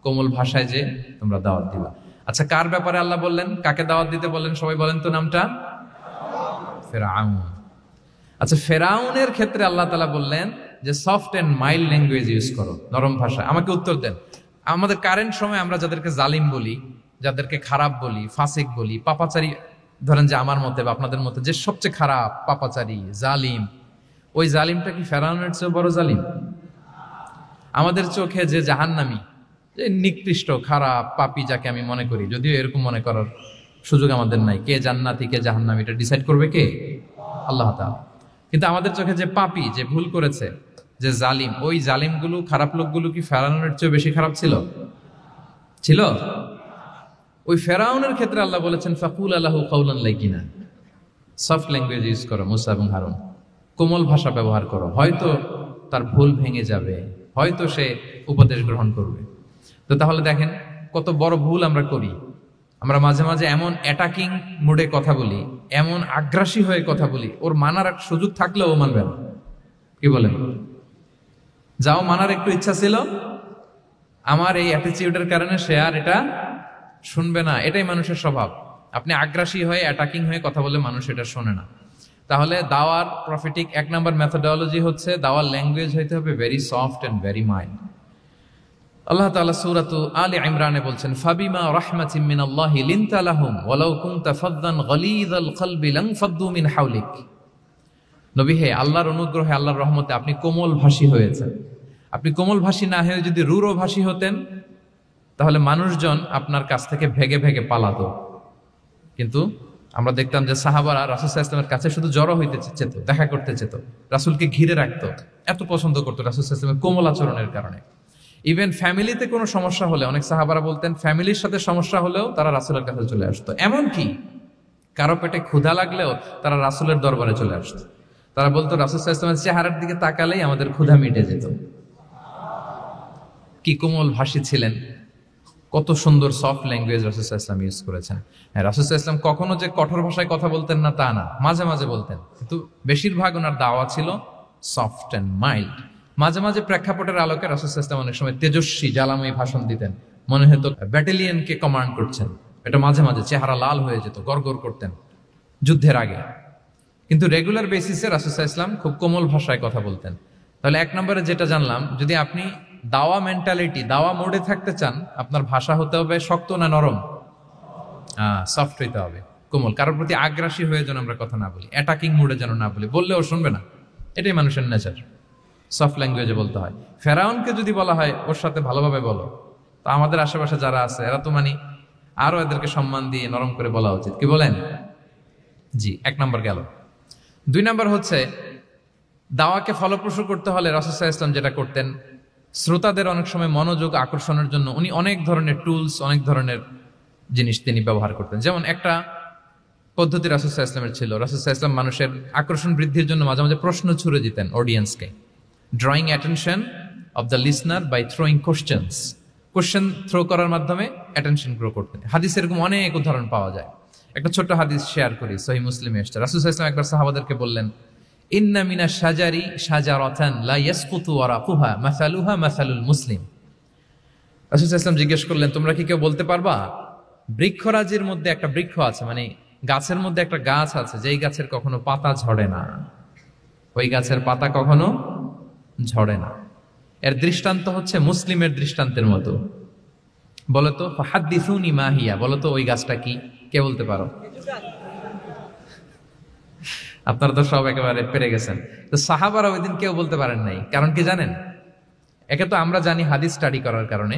কোমল ভাষায় যে তোমরা দাওয়াত দিবা। আচ্ছা, কার ব্যাপারে আল্লাহ বললেন, কাকে দাওয়াত দিতে বললেন? সবাই বলেন তো নামটা। ফেরাউন। আচ্ছা, ফেরাউনের ক্ষেত্রে আল্লাহ তাআলা বললেন যে soft and mild language use করো, নরম ভাষা। আমাকে উত্তর দেন, আমাদের কারেন্ট সময় আমরা যাদেরকে জালিম বলি, যাদেরকে খারাপ বলি, ফাসিক বলি, পাপাচারী, ধরেন যে আমার মতে বা আপনাদের মতে যে সবচেয়ে খারাপ, পাপাচারী, জালিম, ওই জালিমটা কি ফেরাউনের চেয়ে বড় জালিম? আমাদের চোখে যে জাহান্নামী, যে নিকৃষ্ট, খারাপ, পাপী যাকে আমি মনে করি, যদিও এরকম মনে করার সুযোগ আমাদের নাই, কে জান্নাতি কে জাহান্নামী এটা ডিসাইড করবে কে? আল্লাহ তাআলা। কিন্তু আমাদের চোখে যে পাপী, যে ভুল করেছে, যে জালিম, ওই জালিমগুলো, খারাপ লোকগুলো কি ফেরাউনের চেয়ে বেশি খারাপ ছিল? ছিল? ওই ফেরাউনের ক্ষেত্রে আল্লাহ বলেছেন ফাকুলা লাহু কাওলান লাইয়িনা, সফট ল্যাঙ্গুয়েজ ইউজ করো মুসা এবং হারুন, কোমল ভাষা ব্যবহার করো, হয়তো তার ভুল ভেঙে যাবে, হয়তো সে উপদেশ গ্রহণ করবে। তো তাহলে দেখেন কত বড় ভুল আমরা করি। আমরা মাঝে মাঝে এমন অ্যাটাকিং মুডে কথা বলি, এমন আগ্রাসী হয়ে কথা বলি, ওর মানার এক সুযোগ থাকলেও ও মানবে না। কি বলেন? যাও, মানার একটু ইচ্ছা ছিল, আমার এই অ্যাটিটিউডের কারণে সে আর এটা শুনবে না। এটাই মানুষের স্বভাব। আপনি আগ্রাসী হয়ে অ্যাটাকিং হয়ে কথা বলে মানুষ এটা শোনে না। তাহলে দাওয়ার প্রফিটিক 1 নাম্বার মেথোডোলজি হচ্ছে দাওয়ার ল্যাঙ্গুয়েজ হইতে হবে very soft and very mild. আল্লাহ তাআলা সূরাতু আলে ইমরানে বলছেন, ফাবিমা রাহমাতিন মিনাল্লাহি লিনতা লাহুম ওয়ালাউ কুনতা ফাদদান গালিযাল কলবি লানফাদ্দু মিন হাওলিক। নবী হে, আল্লাহর অনুগ্রহে, আল্লাহর রহমতে আপনি কোমল ভাষী হয়েছেন। আপনি কোমল ভাষী না হয়ে যদি রূঢ় ভাষী হতেন, তাহলে মানুষজন আপনার কাছ থেকে ভেগে ভেগে পালাতো। কিন্তু আমরা দেখতাম যে সাহাবারা রাসূল সাল্লাল্লাহু আলাইহি ওয়াসাল্লামের কাছে শুধু জড়ো হইতে চেত, দেখা করতে চেত, রাসূলকে ঘিরে রাখতো, এত পছন্দ করতো রাসূল সাল্লাল্লাহু আলাইহি ওয়াসাল্লামের কোমল আচরণের কারণে। ইভেন ফ্যামিলিতে কোনো সমস্যা হলে অনেক সাহাবারা বলতেন ফ্যামিলির সাথে সমস্যা হলেও তারা রাসূলের কাছে চলে আসতো। এমনকি কারো পেটে ক্ষুধা লাগলেও তারা রাসূলের দরবারে চলে আসতো। তারা বলতো রাসূল সাল্লাল্লাহু আলাইহি ওয়াসাল্লামের চেহারার দিকে তাকালেই আমাদের ক্ষুধা মিটে যেত। কি কোমল ভাষী ছিলেন, কত সুন্দর সফট ল্যাঙ্গুয়েজ রাসূল সাল্লাল্লাহু আলাইহি ওয়াসাল্লাম ইউজ করেছেন। হ্যাঁ, রাসূল সাল্লাল্লাহু আলাইহি ওয়াসাল্লাম কখনো যে কঠোর ভাষায় কথা বলতেন না তা না, মাঝে মাঝে বলতেন, কিন্তু বেশিরভাগ ওনার দাওয়া ছিল সফট এন্ড মাইল্ড। মাঝে মাঝে প্রেক্ষাপটের আলোকে রাসূল সাল্লাল্লাহু আলাইহি ওয়াসাল্লাম অনেক সময় তেজস্বী, জ্বালাময়ী ভাষণ দিতেন, মনে হতো ব্যাটালিয়নকে কমান্ড করছেন। এটা মাঝে মাঝে চেহারা লাল হয়ে যেত, গড়গড় করতেন যুদ্ধের আগে। কিন্তু রেগুলার বেসিসে রাসূল সাল্লাল্লাহু আলাইহি ওয়াসাল্লাম খুব কোমল ভাষায় কথা বলতেন। তাহলে 1 নম্বরে যেটা জানলাম, যদি আপনি দাওয়া মেন্টালিটি, দাওয়া মোডে থাকতে চান, আপনার ভাষা হতে হবে শক্ত না নরম? সফট হইতে হবে, কোমল। কারোর প্রতি আগ্রাসী হয়ে যেন আমরা কথা না বলি, অ্যাটাকিং মুডে যেন না বলি, বললেও শুনবে না। এটাই মানুষের নেচার, সফট ল্যাঙ্গুয়েজে বলতে হয়। ফেরাউনকে যদি বলা হয় ওর সাথে ভালোভাবে বলো, তো আমাদের আশেপাশে যারা আছে এরা তো আরো এদেরকে সম্মান দিয়ে নরম করে বলা উচিত। কি বলেন? জি, 1 নম্বর গেল। 2 নম্বর হচ্ছে দাওয়াকে ফলপ্রসূ করতে হলে রাসূল সাল্লাল্লাহু আলাইহি ওয়াসাল্লাম যেটা করতেন, শ্রোতাদের অনেক সময় মনোযোগ আকর্ষণের জন্য উনি অনেক ধরনের টুলস, অনেক ধরনের জিনিস তিনি ব্যবহার করতেন। যেমন একটা পদ্ধতি রাসূল সাল্লাল্লাহু আলাইহি ওয়াসাল্লামের ছিল, রাসূল সাল্লাল্লাহু আলাইহি ওয়াসাল্লাম মানুষের আকর্ষণ বৃদ্ধির জন্য মাঝে মাঝে প্রশ্ন ছুড়ে দিতেন অডিয়েন্সকে, drawing attention of the listener by throwing questions. Question throw করার মাধ্যমে অ্যাটেনশন গ্রো করতেন। হাদিসে এরকম অনেক উদাহরণ পাওয়া যায়। একটা ছোট্ট হাদিস শেয়ার করি, সহিহ মুসলিমে এসেছে। রাসূল সাল্লাল্লাহু আলাইহি ওয়াসাল্লাম একবার সাহাবাদেরকে বললেন, ইন্না মিনাশ শাজারি শাজারাতান লা ইয়াসকুতু ওয়ারাকুহা মাসালুহা মাসালুল মুসলিম। রাসূল সাল্লাল্লাহু আলাইহি ওয়াসাল্লাম জিজ্ঞেস করলেন, তোমরা কি কেউ বলতে পারবা বৃক্ষরাজির মধ্যে একটা বৃক্ষ আছে, গাছের মধ্যে একটা গাছ আছে যেই গাছের কখনো পাতা ঝরে না, ওই গাছের পাতা কখনো ঝরে না। এর দৃষ্টান্ত হচ্ছে মুসলিমের দৃষ্টান্তের মতো। বলো তো ফাহাদ্দিসুনি মা হিয়া, বলো তো ওই গাছটা কি, কে বলতে পারো? আপনারা তো সব একেবারে পেরে গেছেন। তো সাহাবারা ওই দিন কেউ বলতে পারেন নাই, কারণ কি জানেন? একে তো আমরা জানি হাদিস স্টাডি করার কারণে,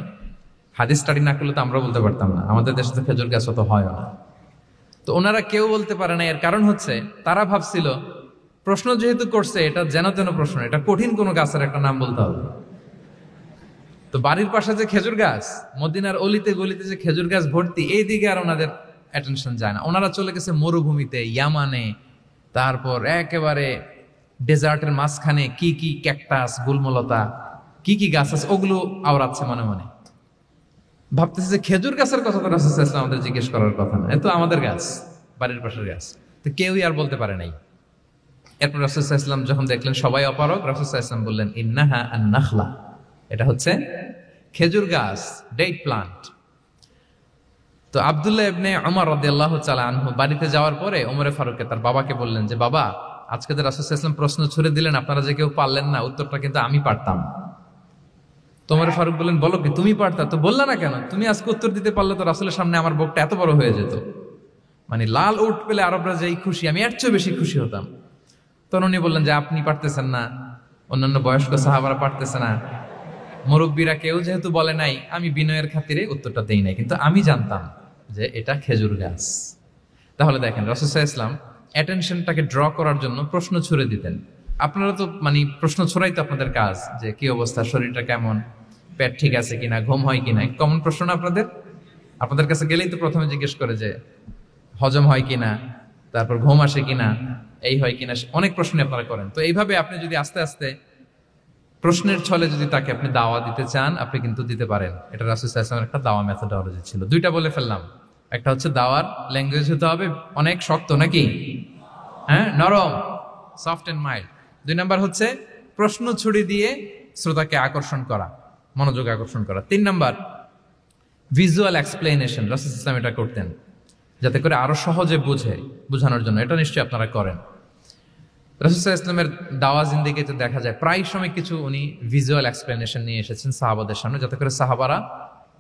হাদিস স্টাডি না করলে তো আমরা বলতে পারতাম না, আমাদের দেশে তো খেজুর গাছ অত হয় না। তো ওনারা কেউ বলতে পারে না, এর কারণ হচ্ছে তারা ভাবছিল প্রশ্ন যেহেতু করছে এটা যেন তেন প্রশ্ন, এটা কঠিন কোনো গাছের একটা নাম বলতে হবে। তো বাড়ির পাশে যে খেজুর গাছ, মদিনার অলিতে গলিতে যে খেজুর গাছ ভর্তি, এই দিকে আর ওনাদের অ্যাটেনশন যায় না। ওনারা চলে গেছে মরুভূমিতে, ইয়ামানে, তারপর একেবারে ডেজার্টের মাঝখানে কি কি ক্যাকটাস, গুলমলতা, কি কি গাছ আছে ওগুলো আওড়াচ্ছে মনে মনে। ভাবতেছে যে খেজুর গাছের কথা তো রাসূল সাল্লাল্লাহু আলাইহি ওয়াসাল্লাম আমাদের জিজ্ঞেস করার কথা না, এ তো আমাদের গাছ, বাড়ির পাশের গাছ। তো কেউই আর বলতে পারে নাই। এরপর রাসূল সাল্লাল্লাহু আলাইহি ওয়াসাল্লাম যখন দেখলেন সবাই অপারগ, রাসূল সাল্লাল্লাহু আলাইহি ওয়াসাল্লাম বললেন ইন্নাহা আন-নাখলা, এটা হচ্ছে খেজুর গাছ, ডেট প্লান্ট। তো আব্দুল্লাহ ইবনে উমর রাদিয়াল্লাহু তাআলা আনহু বাড়িতে যাওয়ার পরে ওমরে ফারুককে তার বাবাকে বললেন যে বাবা, আজকে যে রাসূল সাল্লাল্লাহু আলাইহি ওয়াসাল্লাম প্রশ্ন ছুড়ে দিলেন আপনারা যে কেউ পারলেন না, উত্তরটা কিন্তু আমি পারতাম। তো ওমরে ফারুক বললেন বলো কি, তুমি পারতা? তো বললা না কেন? তুমি আজকে উত্তর দিতে পারলে তো রাসূলের সামনে আমার বুকটা এত বড় হয়ে যেত। মানে লাল উট পেলে আরবরা যেই খুশি, আমি এর চেয়ে বেশি খুশি হতাম। তখন উনি বললেন যে আপনি পারতেছেন না, অন্যান্য বয়স্ক সাহাবারা পারতেছে না, মুরব্বীরা কেউ যেহেতু বলে নাই, আমি বিনয়ের খাতিরে উত্তরটা দেই নাই, কিন্তু আমি জানতাম যে এটা খেজুর গাছ। তাহলে দেখেন রাসূল সাল্লাল্লাহু আলাইহি ওয়াসাল্লাম অ্যাটেনশনটাকে ড্র করার জন্য প্রশ্ন ছুড়ে দিতেন। আপনারা তো মানে প্রশ্ন ছড়াই তো আপনাদের কাজ, যে কি অবস্থা, শরীরটা কেমন, পেট ঠিক আছে কিনা, ঘুম হয় কিনা, কমন প্রশ্ন না আপনাদের? আপনাদের কাছে গেলেই তো প্রথমে জিজ্ঞেস করে যে হজম হয় কিনা, তারপর ঘুম আসে কিনা, এই হয় কিনা, অনেক প্রশ্ন আপনারা করেন। তো এইভাবে আপনি যদি আস্তে আস্তে প্রশ্নের ছলে যদি তাকে আপনি দাওয়া দিতে চান, আপনি কিন্তু দিতে পারেন। এটা রাসূল সাল্লাল্লাহু আলাইহি ওয়াসাল্লামের একটা দাওয়া মেথোডলজি ছিল। দুইটা বলে ফেললাম, একটা হচ্ছে দাওয়ার ল্যাঙ্গুয়েজ হতে হবে অনেক শক্ত, নাকি হ্যাঁ নরম, সফট এন্ড মাইল্ড। দুই নাম্বার হচ্ছে প্রশ্ন ছুড়ে দিয়ে শ্রোতাকে আকর্ষণ করা, মনোযোগ আকর্ষণ করা। তিন নাম্বার ভিজুয়াল এক্সপ্লেনেশন, রাসূল সাল্লাল্লাহু আলাইহি ওয়াসাল্লাম এটা করতেন যাতে করে আরো সহজে বোঝানোর জন্য। এটা নিশ্চয়ই আপনারা করেন। রাসূল সাল্লাল্লাহু আলাইহি ওয়াসাল্লামের দাওয়া জিন্দেগিতে দেখা যায় প্রায় সময় কিছু উনি ভিজুয়াল এক্সপ্লেনেশন নিয়ে এসেছেন সাহাবাদের সামনে, যাতে করে সাহাবারা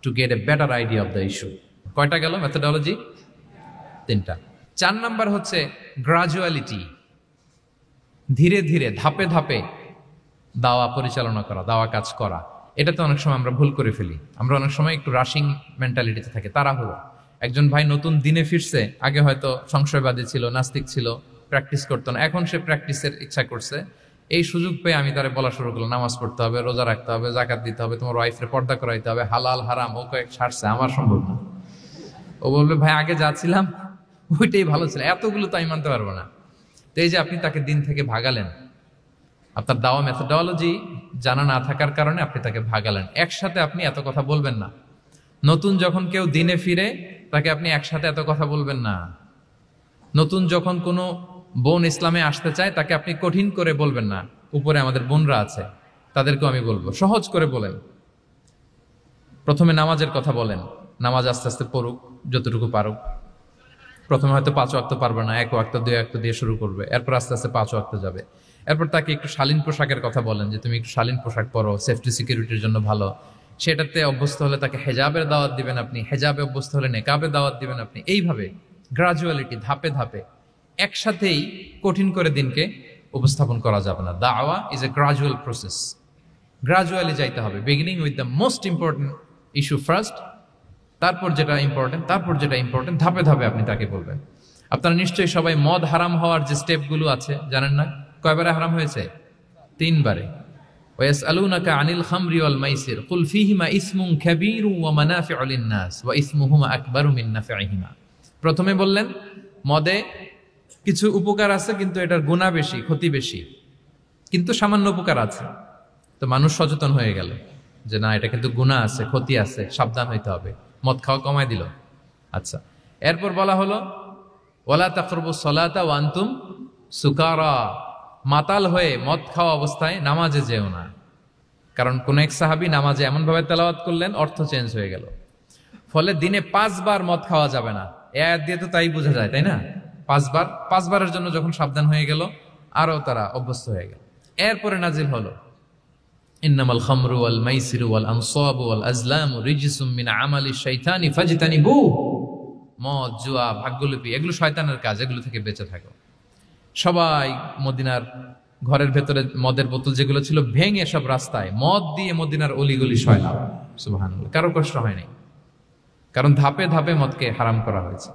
to get a better idea of the issue. কয়টা গেল মেথোডলজি? তিনটা। চার নাম্বার হচ্ছে গ্রাজুয়ালিটি, ধীরে ধীরে ধাপে ধাপে দাওয়া পরিচালনা করা, দাওয়া কাজ করা। এটাতে অনেক সময় আমরা ভুল করে ফেলি। আমরা অনেক সময় একটু রাশিং মেন্টালিটিতে থাকি, তাড়াহুড়ো। একজন ভাই নতুন দিনে ফিরছে, আগে হয়তো সংশয়বাদী ছিল, নাস্তিক ছিল, প্র্যাকটিস করতো না, এখন সে প্র্যাকটিসের ইচ্ছা করছে। এই সুযোগ পেয়ে আমি তারে বলা শুরু করলাম নামাজ পড়তে হবে, রোজা রাখতে হবে, জাকাত দিতে হবে, তোমার ওয়াইফরে পর্দা করাইতে হবে, হালাল হারাম ও কয়েক ছাড়ছে, আমার সম্ভব না। ও বলবে ভাই আগে যাচ্ছিলাম ওইটাই ভালো ছিল, এতগুলো তো আমি মানতে পারবো না। তো এই যে আপনি তাকে দিন থেকে ভাগালেন, আপনার দাওয়া মেথোডলজি জানা না থাকার কারণে আপনি তাকে ভাগালেন। একসাথে আপনি এত কথা বলবেন না। নতুন যখন কেউ দিনে ফিরে তাকে আপনি একসাথে এত কথা বলবেন না। নতুন যখন কোনো বোন ইসলামে আসতে চায় তাকে আপনি কঠিন করে বলবেন না। উপরে আমাদের বোনরা আছে, তাদেরকেও আমি বলবো সহজ করে বলেন। প্রথমে নামাজের কথা বলেন, নামাজ আস্তে আস্তে পড়ুক যতটুকু পারুক। প্রথমে হয়তো 5 ওয়াক্ত পারবে না, 1 ওয়াক্ত 2 ওয়াক্ত দিয়ে শুরু করবে, এরপর আস্তে আস্তে 5 ওয়াক্ত যাবে। এরপর তাকে একটু শালীন পোশাকের কথা বলেন, যে তুমি একটু শালীন পোশাক পরো, সেফটি সিকিউরিটির জন্য ভালো। সেটাতে অভ্যস্ত হলে তাকে হেজাবের দাওয়াত দিবেন আপনি, হেজাবে অভ্যস্ত হলে নেকাবের দাওয়াত দিবেন আপনি। এইভাবে গ্রাজুয়ালিটি, ধাপে ধাপে, একসাথেই কঠিন করে দিনকে উপস্থাপন করা যাবে না। দাওয়া is a gradual process, gradually যাইতে হবে। Beginning with the most important issue first, তারপর যেটা ইম্পর্টেন্ট, তারপর যেটা ইম্পর্টেন্ট, ধাপে ধাপে আপনি তাকে বলবেন। আপনারা নিশ্চয়ই সবাই মদ হারাম হওয়ার যে স্টেপগুলো আছে জানেন না? কয়বারে হারাম হয়েছে? 3 বারে। ওয়াসআলুনাকা আনিল খামরি ওয়াল মাইসির কুল ফীহিমা ইসমুন কাবীরু ওয়া মানাফিউ লিন-নাস ওয়া ইসমুহুমা আকবারু মিন নাফিহিমা। প্রথমে বললেন মদে কিছু উপকার আছে, কিন্তু এটার গুনাহ বেশি, ক্ষতি বেশি, কিন্তু সামান্য উপকার আছে। তো মানুষ সচেতন হয়ে গেল যে না, এটা কিন্তু গুনাহ আছে, ক্ষতি আছে, সাবধান হইতে হবে। মদ খাওয়া কমায় দিল। আচ্ছা, এরপর বলা হলো ওয়ালা তাকরাবুস সালাতা ওয়া আনতুম সুকারা, মাতাল হয়ে মদ খাওয়া অবস্থায় নামাজে যেও না। কারণ কোন এক সাহাবী নামাজে এমন ভাবে তেলাওয়াত করলেন, অর্থ চেঞ্জ হয়ে গেল। ফলে দিনে 5 বার মদ খাওয়া যাবে না। এই আয়াত দিয়ে তো তাই বোঝা যায়, তাই না? 5 বারের জন্য যখন সাবধান হয়ে গেল, আরো তারা অভ্যস্ত হয়ে গেল। এরপরে নাজিল হলো ইন্নামাল খামরু ওয়াল মাইসিরু ওয়াল আনসাবু ওয়াল আজলামু রিজসুম মিন আমালিশ শাইতানি ফাজতানিবু। মদ, জুয়া, ভাগ্যলিপি এগুলো শয়তানের কাজ, এগুলো থেকে বেঁচে থাকো। সবাই মদিনার ঘরের ভেতরে মদের বোতল যেগুলো ছিল ভেঙে সব রাস্তায় মদ দিয়ে মদিনার অলিগলি সয়লাম। সুবহানাল্লাহ, কারো কষ্ট হয়নি, কারণ ধাপে ধাপে মদকে হারাম করা হয়েছে।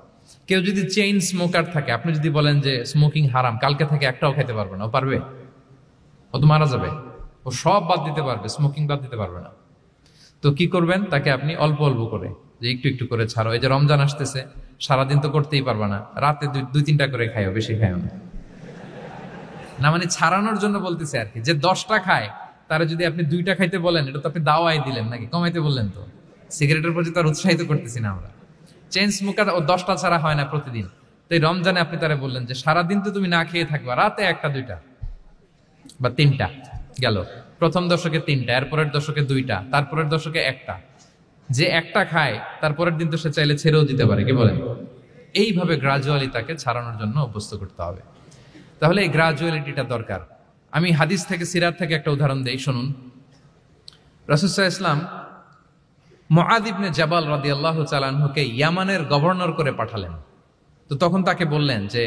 কেউ যদি চেইন স্মোকার থাকে, আপনি যদি বলেন যে স্মোকিং হারাম, কালকে থেকে একটাও খেতে পারবে না, ও পারবে? ও তো মারা যাবে। ও সব বাদ দিতে পারবে, স্মোকিং বাদ দিতে পারবে না। তো কি করবেন? তাকে আপনি অল্প অল্প করে, যে একটু একটু করে ছাড়ো। এই যে রমজান আসতেছে, সারাদিন তো করতেই পারবে না, রাতে দুই তিনটা করে খাইও, বেশি খাইও না। না মানে ছাড়ানোর জন্য বলতেছে আর কি। যে 10টা খায় তারা যদি আপনি 2টা খাইতে বলেন, এটা তো আপনি দাওয়াই দিলেন নাকি, কমাইতে বললেন তো। সিগারেটের প্রতি তার উৎসাহিত করতেছি না আমরা। চেইন স্মোকার ও 10টা ছাড়া হয় না প্রতিদিন। তো এই রমজানে আপনি তারা বললেন যে সারাদিন তো তুমি না খেয়ে থাকবা, রাতে 1টা 2টা বা 3টা গেল। প্রথম দশকে 3টা, এরপরের দশকে 2টা, তারপরের দশকে 1টা। যে 1টা খায় তারপরের দিন তো সে চাইলে ছেড়েও দিতে পারে, কি বলেন? এইভাবে গ্রাজুয়ালি তাকে ছাড়ানোর জন্য অভ্যস্ত করতে হবে। তাহলে এই গ্রাজুয়ালিটিটা দরকার। আমি হাদিস থেকে, সিরাত থেকে একটা উদাহরণ দেই, শুনুন। রাসূল সাল্লাল্লাহু আলাইহি ওয়াসাল্লাম মুআয ইবনে জাবাল রাদিয়াল্লাহু তাআলা আনহুকে ইয়ামানের গভর্নর করে পাঠালেন। তো তখন তাকে বললেন যে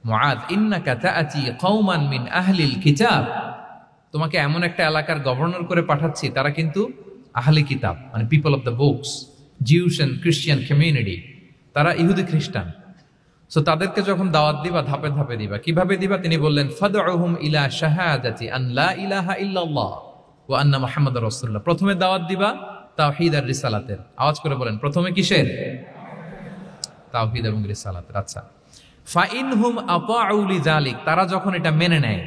মুআয, ইন্নাকা তাআতি কওমান মিন আহলিল কিতাব, তোমাকে এমন একটা এলাকার গভর্নর করে পাঠাচ্ছি, তারা কিন্তু আহলি কিতাব, মানে people of the books, Jews and Christian community, তারা ইহুদি খ্রিস্টান। সো তাদেরকে যখন দাওয়াত দিবা, ধাপে ধাপে দিবা। কিভাবে দিবা? তিনি বললেন, ফাদউহুম ইলা শাহাদাতি আন লা ইলাহা ইল্লাল্লাহ ওয়া আন্না মুহাম্মাদুর রাসূলুল্লাহ। প্রথমে দাওয়াত দিবা তাওহীদ আর রিসালাতের। আওয়াজ করে বলেন, প্রথমে কিসের? তাওহীদ এবং রিসালাতের। আচ্ছা, ফাইনহুম আতাউ লিযালিক, তারা যখন এটা মেনে নেয়।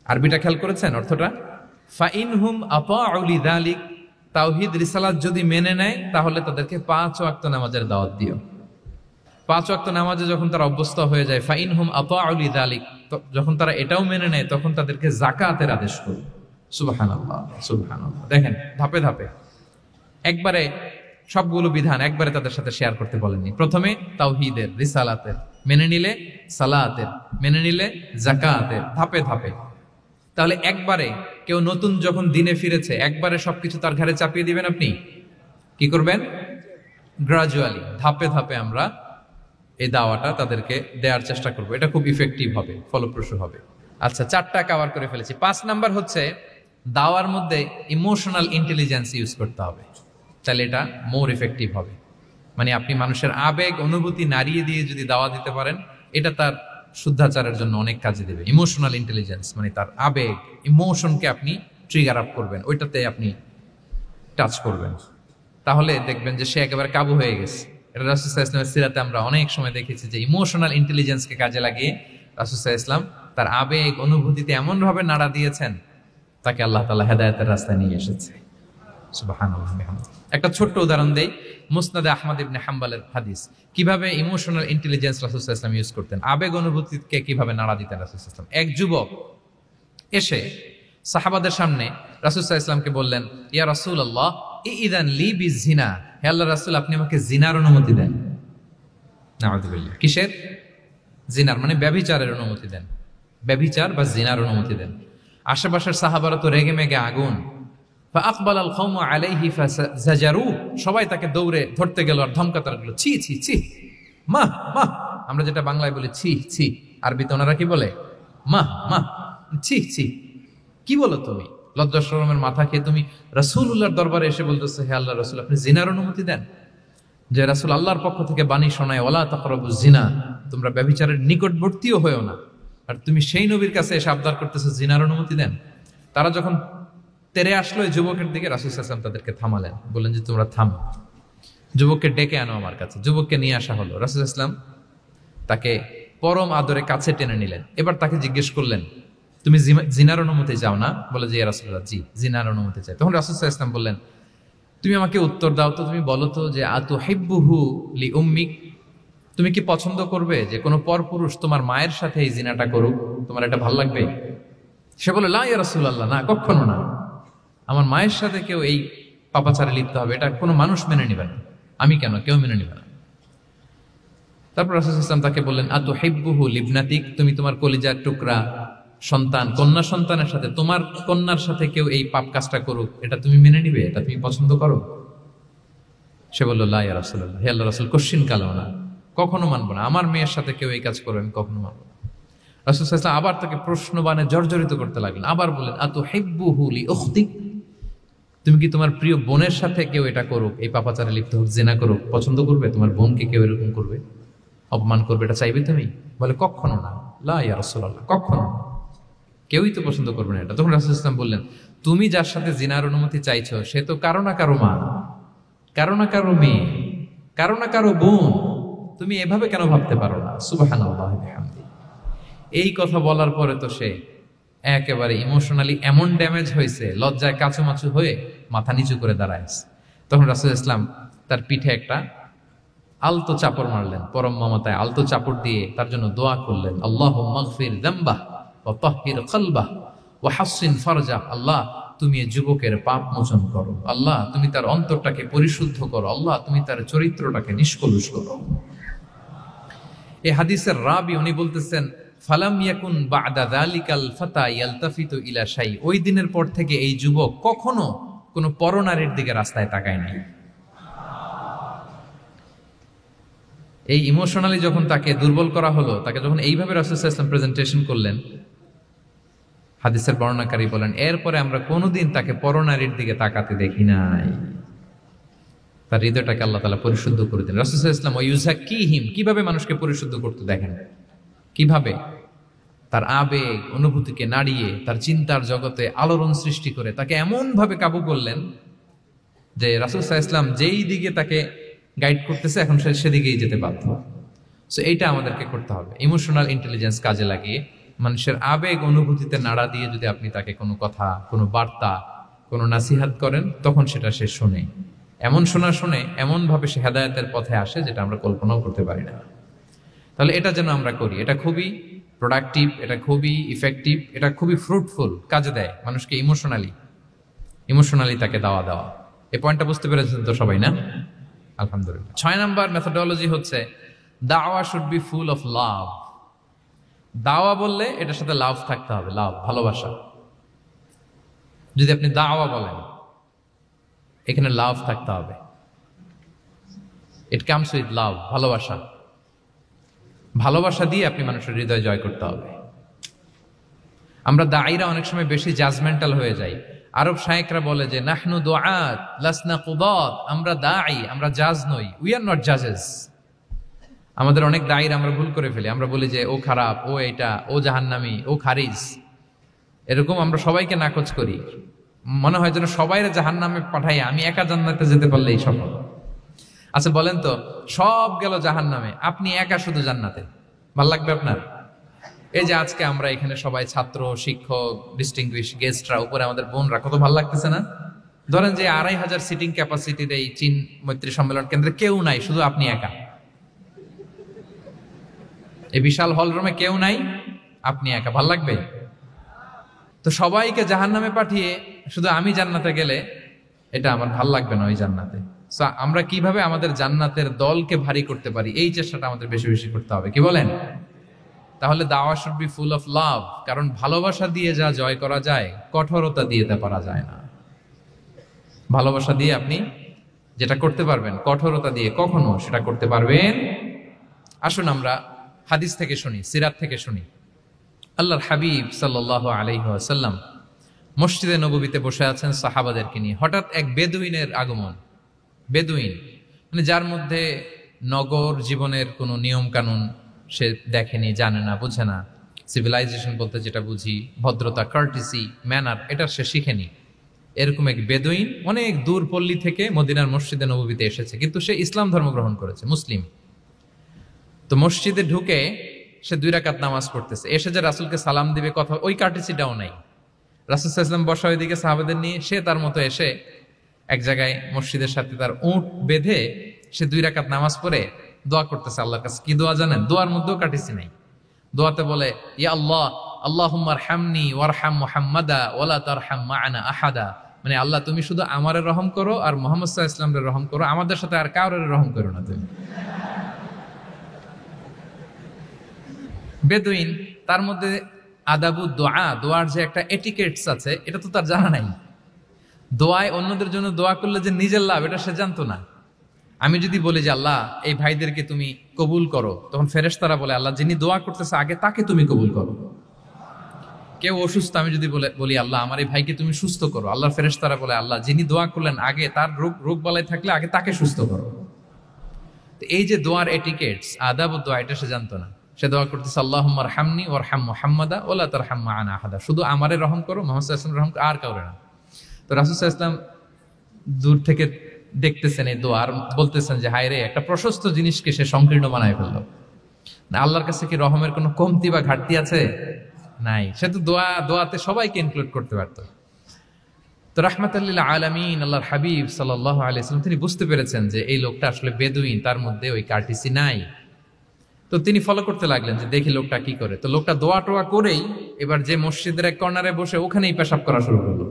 আরবিটা খেয়াল করেছেন অর্থটা? ফাইনহুম আতাউ লিযালিক, তাওহীদ রিসালাত যদি মেনে নেয়, তাহলে তাদেরকে 5 ওয়াক্ত নামাজের দাওয়াত দিও। 5 ওয়াক্ত নামাজে যখন তারা অভ্যস্ত হয়ে যায়, ফাইনহুম আতাউ লিযালিক, যখন তারা এটাও মেনে নেয়, তখন তাদেরকে যাকাতের আদেশ করো। সুবহানাল্লাহ, সুবহানাল্লাহ। দেখেন, ধাপে ধাপে, একবারে সবগুলো বিধান একবারে তাদের সাথে শেয়ার করতে বলেননি। প্রথমে তাওহীদের, রিসালাতের, মেনে নিলে সালাতের, মেনে নিলে যাকাতের, ধাপে ধাপে। তাহলে একবারে কেউ নতুন যখন দিনে ফিরেছে, একবারে সবকিছু তার ঘাড়ে চাপিয়ে দিবেন আপনি? কি করবেন? গ্রাজুয়ালি, ধাপে ধাপে আমরা এই দাওয়াটা তাদেরকে দেওয়ার চেষ্টা করব। এটা খুব ইফেক্টিভ হবে, ফলপ্রসূ হবে। আচ্ছা, 4টা কভার করে ফেলেছি। 5 নাম্বার হচ্ছে দাওয়ার মধ্যে ইমোশনাল ইন্টেলিজেন্স ইউজ করতে হবে, তাহলে এটা মোর ইফেক্টিভ হবে। মানে আপনি মানুষের আবেগ অনুভূতি নাড়িয়ে দিয়ে যদি দাওয়া দিতে পারেন, এটা তার শুদ্ধাচারের জন্য অনেক কাজে দেবে। ইমোশনাল ইন্টেলিজেন্স মানে তার আবেগ, ইমোশনকে আপনি ট্রিগার আপ করবেন, ওইটাতে আপনি টাচ করবেন, তাহলে দেখবেন যে সে একেবারে কাবু হয়ে গেছে। এটা রাসূল সাল্লাল্লাহু আলাইহি ওয়াসাল্লামের সিরাতে আমরা অনেক সময় দেখেছি যে ইমোশনাল ইন্টেলিজেন্সকে কাজে লাগিয়ে রাসূল সাল্লাল্লাহু আলাইহি ওয়াসাল্লাম তার আবেগ অনুভূতিতে এমন ভাবে নাড়া দিয়েছেন, তাকে আল্লাহ তাআলা হেদায়েতের রাস্তায় নিয়ে এসেছে। সুবহানাল্লাহ। একটা ছোট্ট উদাহরণ দেই, মুসনাদে আহমদ ইবনে হাম্বলের হাদিস, কিভাবে ইমোশনাল ইন্টেলিজেন্স রাসূল সাল্লাল্লাহু আলাইহি ওয়াসাল্লাম ইউজ করতেন, আবেগ অনুভূতিকে কিভাবে নাড়া দিতেন রাসূল সাল্লাল্লাহু আলাইহি ওয়াসাল্লাম। এক যুবক এসে সাহাবাদের সামনে রাসূল সাল্লাল্লাহু আলাইহি ওয়াসাল্লামকে বললেন, ইয়া রাসূলুল্লাহ ইযান লি বিজিনা, হে আল্লাহর রাসূল, আপনি আমাকে জিনার অনুমতি দেন। নাউযুবিল্লাহ। কিসের? জিনার, মানে ব্যভিচারের অনুমতি দেন। ব্যভিচার বা জিনার অনুমতি দেন। আশেপাশের সাহাবারা তো রেগে মেগে আগুন। ফাআকবাল আল কওমু আলাইহি ফাজাজারু, সবাই তাকে দৌড়ে ধরতে গেল আর ধমকাতে লাগলো, ছি ছি ছি, মা মা। আমরা যেটা বাংলায় বলি ছি ছি, আরবিতে ওনারা কি বলে? মা মা, ছি ছি, কি বলো তুমি? লজ্জা শরমের মাথা খেয়ে তুমি রাসূলুল্লাহর দরবারে এসে বলতেছে, হে আল্লাহর রাসূল, আপনি জিনার অনুমতি দেন। যে রাসূল আল্লাহর পক্ষ থেকে বাণী শোনায়, ওয়ালা তাকরাবুজ জিনা, তোমরা ব্যভিচারের নিকটবর্তীও হয়ো না, আর তুমি সেই নবীর কাছে এসে আবদার করতেছো জিনার অনুমতি দেন। তারা যখন তেরে আসলো এই যুবকের দিকে, রাসূল সাল্লাল্লাহু আলাইহি ওয়াসাল্লাম তাদেরকে থামালেন, বললেন যে তোমরা থামো, যুবককে ডেকে আনো আমার কাছে। যুবককে নিয়ে আসা হলো। রাসূল সাল্লাল্লাহু আলাইহি ওয়াসাল্লাম তাকে পরম আদরে কাছে টেনে নিলেন। এবার তাকে জিজ্ঞেস করলেন, তুমি জিনার অনুমতি চাও না? বলে যে ইয়া রাসূলুল্লাহ, জি, জিনার অনুমতি চাই। তখন রাসূল সাল্লাল্লাহু আলাইহি ওয়াসাল্লাম বললেন, তুমি আমাকে উত্তর দাও তো, তুমি বলো তো যে আতুহিব্বুহু লিউম্মিক, তুমি কি পছন্দ করবে যে কোনো পরপুরুষ তোমার মায়ের সাথে এই জিনাটা করুক? তোমার এটা ভালো লাগবে? সে বলে, লা ইয়া রাসূলুল্লাহ, না, কখনো না, আমার মায়ের সাথে কেউ এই পাপাচারে লিপ্ত হবে, এটা কোনো মানুষ মেনে নেবে না। আমি কেন, কেউ মেনে নেবে না। তারপর রাসূল সাল্লাল্লাহু আলাইহি ওয়াসাল্লাম তাকে বললেন, আতুহিব্বুহু লিবনাতিক, তুমি তোমার কলিজার টুকরা সন্তান, কন্যা সন্তানের সাথে, তোমার কন্যার সাথে কেউ এই পাপ কাজটা করুক, এটা তুমি মেনে নিবে? এটা তুমি পছন্দ করো? সে বলল, লা ইয়া রাসূলুল্লাহ, হে আল্লাহর রাসূল, কশিন কালেও না, কখনো মানবো না। আমার মেয়ের সাথে কেউ এই কাজ করবে, আমি কখনো মানবো না। রাসূল সাল্লাল্লাহু আলাইহি ওয়াসাল্লাম আবার তাকে প্রশ্নবাণে জর্জরিত করতে লাগলেন। আবার বললেন, আতুহিব্বুহু লিউখতিক, তুমি কি তোমার প্রিয় বোনের সাথে কেউ এটা করুক, এই পাপাচারে লিপ্ত হোক, জিনা করুক, পছন্দ করবে? তোমার বোনকে কেউ এরকম করবে, অপমান করবে, এটা চাইবে তুমি? বলে, কখনো না, লা ইয়া রাসূলুল্লাহ, কখনো না, কেউই তো পছন্দ করবে না এটা। তখন রাসূল সাল্লাল্লাহু আলাইহি ওয়াসাল্লাম বললেন, তুমি যার সাথে জিনার অনুমতি চাইছো, সে তো কারো না কারো মা, কারো না কারো মেয়ে, কারো না কারো বোন, তুমি এভাবে কেন ভাবতে পারো না? সুবহানাল্লাহ বিহামদি। এই কথা বলার পরে তো সে একেবারে ইমোশনালি এমন ড্যামেজ হয়েছে, লজ্জায় কাচুমাচু হয়ে মাথা নিচু করে দাঁড়ায়ছে। তখন রাসূল ইসলাম তার পিঠে একটা আলতো চাপড় মারলেন, পরম মমতায় আলতো চাপড় দিয়ে তার জন্য দোয়া করলেন, আল্লাহুম্মা গফির যামবাহ ওয়া তাহহির কলবাহ ওয়া হাসসিন ফারজাহ। আল্লাহ, তুমি এই যুবকের পাপ মোচন করো, আল্লাহ তুমি তার অন্তরটাকে পরিশুদ্ধ করো, আল্লাহ তুমি তার চরিত্রটাকে নিষ্কলুষ করো। এই হাদিসের রাবি উনি বলতেছেন, ফালাম ইয়াকুন বা'দা যালিকাল ফাতা ইয়ালতাফিতু ইলা শাই, ওই দিনের পর থেকে এই যুবক কখনো কোনো পরনারীর দিকে রাস্তায় তাকায় নাই। এই ইমোশনালি যখন তাকে দুর্বল করা হলো, তাকে যখন এইভাবে রাসূল সাল্লাল্লাহু আলাইহি ওয়াসাল্লাম প্রেজেন্টেশন করলেন, হাদিসের বর্ণনাকারী বলেন, এরপরে আমরা কোনোদিন তাকে পরনারীর দিকে তাকাতে দেখি নাই। তার হৃদয়টাকে আল্লাহ তাআলা পরিশুদ্ধ করে দিলেন। রাসূল সাল্লাল্লাহু আলাইহি ওয়াসাল্লাম ওয়ায়ুযাক্কিহিম, কিভাবে মানুষকে পরিশুদ্ধ করতে দেখেন, কিভাবে তার আবেগ অনুভূতিকে নাড়িয়ে তার চিন্তার জগতে আলোড়ন সৃষ্টি করে তাকে এমন ভাবে কাবু করলেন যে রাসূল সাল্লাল্লাহু আলাইহি ওয়াসাল্লাম যেই দিকে তাকে গাইড করতেছে, এখন সে সেদিকেই যেতে বাধ্য। সো এইটা আমাদেরকে করতে হবে, ইমোশনাল ইন্টেলিজেন্স কাজে লাগিয়ে মানুষের আবেগ অনুভূতিতে নাড়া দিয়ে যদি আপনি তাকে কোনো কথা, কোনো বার্তা, কোনো নাসিহাত করেন, তখন সেটা সে শোনে। এমন শুনে এমন ভাবে সে হেদায়েতের পথে আসে যেটা আমরা কল্পনাও করতে পারি না। তাহলে এটা যেন আমরা করি, এটা খুবই প্রোডাক্টিভ, এটা খুবই ইফেক্টিভ, এটা খুবই ফ্রুটফুল, কাজে দেয় মানুষকে ইমোশনালি তাকে দেওয়া। এই পয়েন্টটা বুঝতে পেরেছেন তো সবাই, না? আলহামদুলিল্লাহ। 6 নাম্বার মেথোডোলজি হচ্ছে, দাওয়া should be full of love. দাওয়া বললে এটার সাথে লাভ থাকতে হবে, লাভ, ভালোবাসা। যদি আপনি দাওয়া বলেন, এখানে লাভ থাকতে হবে। ইট কামস উইথ লাভ, ভালোবাসা। ভালোবাসা দিয়ে আপনি মানুষের হৃদয় জয় করতে হবে। আমরা দায়ীরা অনেক সময় বেশি জাজমেন্টাল হয়ে যাই। আরব শায়েকরা বলে যে, নাহনু দুআত লাসনা কুদাত, আমরা দায়ী, আমরা জাজ নই, উই আর নট জাজেস। আমাদের অনেক দায়ীরা আমরা ভুল করে ফেলি, আমরা বলি যে ও খারাপ, ও এটা, ও জাহান্নামী, ও খারিজ, এরকম আমরা সবাইকে নাকচ করি। মনে হয় যেন সবাইরে জাহান্নামে পাঠাই, আমি একা জান্নাতে যেতে পারলেই সফল। আচ্ছা বলেন তো, সব গেল জাহান্নামে, আপনি একা শুধু জান্নাতে, ভাল লাগবে আপনার? এই যে আজকে আমরা এখানে সবাই ছাত্র, শিক্ষক, ডিস্টিংগুইশ গেস্টরা, উপরে আমাদের বোনরা, কত ভালো লাগতেছে না? ধরেন যে 2500 সিটিং ক্যাপাসিটির এই চীন মৈত্রী সম্মেলন কেন্দ্রে কেউ নাই, শুধু আপনি একা। এই বিশাল হল রুমে কেউ নাই, আপনি একা, ভাল লাগবে? তো সবাইকে জাহান্নামে পাঠিয়ে শুধু আমি জান্নাতে গেলে এটা আমার ভাল লাগবে না, ওই জান্নাতে। আমরা কিভাবে আমাদের জান্নাতের দলকে ভারী করতে পারি, এই চেষ্টাটা আমাদের বেশি বেশি করতে হবে, কি বলেন? তাহলে দাওয়া should be full of love, কারণ ভালোবাসা দিয়ে যা জয় করা যায়, কঠোরতা দিয়ে তা পারা যায় না। ভালোবাসা দিয়ে আপনি যেটা করতে পারবেন, কঠোরতা দিয়ে কখনো সেটা করতে পারবেন। আসুন আমরা হাদিস থেকে শুনি, সিরাত থেকে শুনি। আল্লাহর হাবিব সাল্লাল্লাহু আলাইহি ওয়াসাল্লাম মসজিদে নববীতে বসে আছেন সাহাবাদেরকে নিয়ে। হঠাৎ এক বেদুইনের আগমন। বেদুইন মানে যার মধ্যে নগর জীবনের কোনো নিয়ম কানুন সে দেখেনি, জানে না, বুঝে না। সিভিলাইজেশন বলতে যেটা বুঝি, ভদ্রতা, কার্টিসি, ম্যানার, এটা সে শিখেনি। এরকম এক বেদুইন অনেক দূর পল্লী থেকে মদিনার মসজিদে নববীতে এসেছে, কিন্তু সে ইসলাম ধর্ম গ্রহণ করেছে, মুসলিম। তো মসজিদে ঢুকে সে 2 রাকাত নামাজ পড়তেছে। এসে যে রাসূলকে সালাম দিবে, কথা, ওই কার্টিসিটাও নাই। রাসূল সাল্লাল্লাহু আলাইহি ওয়াসাল্লাম বসা ওইদিকে সাহাবাদের নিয়ে, সে তার মতো এসে এক জায়গায় মসজিদের সাথে তার উট বেঁধে সে 2 রাকাত নামাজ পড়ে দোয়া করতেছে আল্লাহর কাছে। কি দোয়া জানেন? দোয়ার মধ্যেও কাটিসি নাই। দোয়াতে বলে, ইয়া আল্লাহ, আল্লাহুম্মা আরহামনি ওয়ারহাম মুহাম্মাদা ওয়ালা তারহাম মা'ানা আহাদা। মানে আল্লাহ তুমি শুধু আমারে রহম করো আর মুহাম্মদ সাল্লাল্লাহু আলাইহি ওয়াসাল্লামের রহম করো, আমাদের সাথে আর কাউরে রহম করো না তুমি। বেদুইন, তার মধ্যে আদাবু দোয়া, দোয়ার যে একটা এটিকেটস আছে এটা তো তার জানা নাই। দোয়ায় অন্যদের জন্য দোয়া করলে যে নিজের লাভ এটা সে জানতো না। আমি যদি বলি যে আল্লাহ এই ভাইদেরকে তুমি কবুল করো, তখন ফেরেশতারা বলে আল্লাহ যিনি দোয়া করতেছে আগে তাকে তুমি কবুল করো। কেউ অসুস্থ, আমি যদি বলি আল্লাহ আমার এই ভাইকে তুমি সুস্থ করো, আল্লাহর ফেরেশতারা বলে আল্লাহ যিনি দোয়া করলেন আগে তার রোগ বালাই থাকলে আগে তাকে সুস্থ করো। তো এই যে দোয়ার এটিকেটস, আদাব ও দোয়া, এটা সে জানতো না। সে দোয়া করতেছে আল্লাহুম্মা আরহামনি ওয়ারহাম মুহাম্মাদা ওয়ালা তারহাম মা'ানা আহাদা, শুধু আমারে রহম করো, মুহাম্মদ সাল্লাল্লাহু আলাইহি ওয়াসাল্লাম রহম করো, আর কাউরে না। তো রাসূল সাল্লাল্লাহু আলাইহি ওয়াসাল্লাম দূর থেকে দেখতেছেন এই দোয়া আর বলতেছেন যে হায় রে, একটা প্রশস্ত জিনিসকে সে সংকীর্ণ বানায় ফেললো। না, আল্লাহর কাছে কি রহমের কোনো কমতি বা ঘাটতি আছে? নাই। সে তো দোয়াতে সবাইকে ইনক্লুড করতে পারতো। তো রাহমাতাল লিল আলামিন আল্লাহর হাবিব সাল্লাল্লাহু আলাইহি ওয়াসাল্লাম তিনি বুঝতে পেরেছেন যে এই লোকটা আসলে বেদুইন, তার মধ্যে ওই কার্টিসি নাই। তো তিনি ফলো করতে লাগলেন যে দেখি লোকটা কি করে। তো লোকটা দোয়া টোয়া করেই এবার যে মসজিদের এক কর্নারে বসে ওখানেই পেশাব করা শুরু করলো।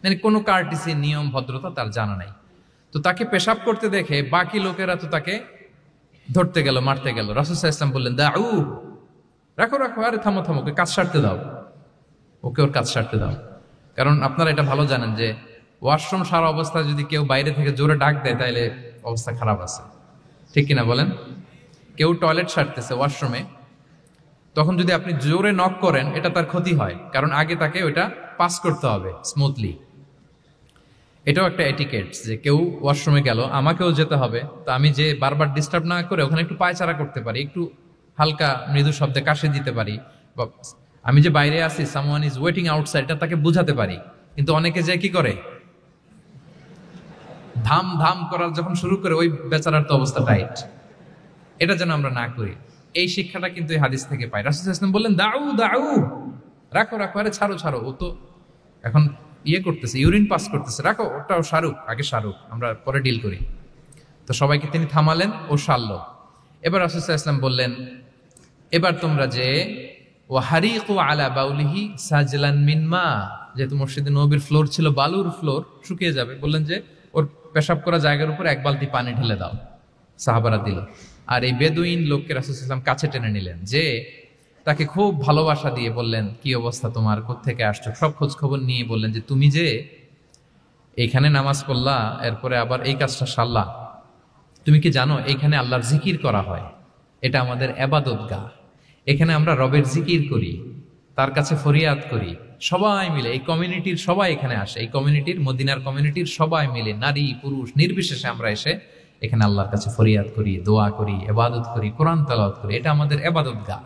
মানে কোনো কার্টিসি, নিয়ম, ভদ্রতা তার জানা নাই। তো তাকে পেশাব করতে দেখে বাকি লোকেরা তো তাকে ধরতে গেল, মারতে গেল। রাসূল সাল্লাল্লাহু আলাইহি ওয়াসাল্লাম বললেন দাউ, রাখো রাখো, আরে থামো থামো, ওকে কাজ সারতে দাও, ওকে ওর কাজ সারতে দাও। কারণ আপনারা এটা ভালো জানেন যে ওয়াশরুম সারা অবস্থায় যদি কেউ বাইরে থেকে জোরে ডাক দেয় তাহলে অবস্থা খারাপ আছে, ঠিক কিনা বলেন? কেউ টয়লেট সারতেছে ওয়াশরুমে, তখন যদি আপনি জোরে নক করেন এটা তার ক্ষতি হয়, কারণ আগে তাকে ওইটা পাস করতে হবে স্মুথলি। এটাও একটা এটিকেটস যে কেউ ওয়াশরুমে গেল, আমাকেও যেতে হবে, তো আমি যে বারবার ডিস্টার্ব না করে ওখানে একটু পায়চারা করতে পারি, একটু হালকা মৃদু শব্দে কাশি দিতে পারি, বা আমি যে বাইরে আছি সামওয়ান ইজ ওয়েটিং আউটসাইড, এটা তাকে বুঝাতে পারি। কিন্তু অনেকে যে কি করে, ধাম ধাম করার যখন শুরু করে ওই বেচারার তো অবস্থা টাইট। এটা যেন আমরা না করি, এই শিক্ষাটা কিন্তু এই হাদিস থেকে পাই। রাসূল সাল্লাল্লাহু আলাইহি ওয়াসাল্লাম বললেন দাউ দাউ, রাখো রাখো, আরে ছাড়ো ছাড়ো, ও তো এখন করতেছে, ইউরিন পাস করতেছে, রাখো, ওটাও সারুক, আগে সারুক, আমরা পরে ডিল করি। তো সবাইকে তিনি থামালেন, ও সারলো। এবার রাসূল সাল্লাল্লাহু আলাইহি ওয়াসাল্লাম বললেন এবার তোমরা যে ওয়াহারিকু আলা বাউলিহি সাজলান মিন মা, যেহেতু মসজিদে নববীর ফ্লোর ছিল বালুর ফ্লোর, শুকিয়ে যাবে, বললেন যে ওর পেশাব করা জায়গার উপর এক বালতি পানি ঢেলে দাও। সাহাবারা দিল। আর এই বেদুইন লোককে রাসূল সাল্লাল্লাহু আলাইহি ওয়াসাল্লাম কাছে টেনে নিলেন, যে তাকে খুব ভালোবাসা দিয়ে বললেন কি অবস্থা তোমার, কোত্থেকে আসছো, সব খোঁজ খবর নিয়ে বললেন যে তুমি যে এইখানে নামাজ পড়লা, এরপরে আবার এই কাজটা সারলা, তুমি কি জানো এইখানে আল্লাহর জিকির করা হয়, এটা আমাদের ইবাদতগাহ, এখানে আমরা রবের জিকির করি, তার কাছে ফরিয়াদ করি, সবাই মিলে এই কমিউনিটির সবাই এখানে আসে, এই কমিউনিটির, মদিনার কমিউনিটির সবাই মিলে নারী পুরুষ নির্বিশেষে আমরা এসে এখানে আল্লাহর কাছে ফরিয়াদ করি, দোয়া করি, ইবাদত করি, কোরআন তেলাওয়াত করি, এটা আমাদের ইবাদতগাহ।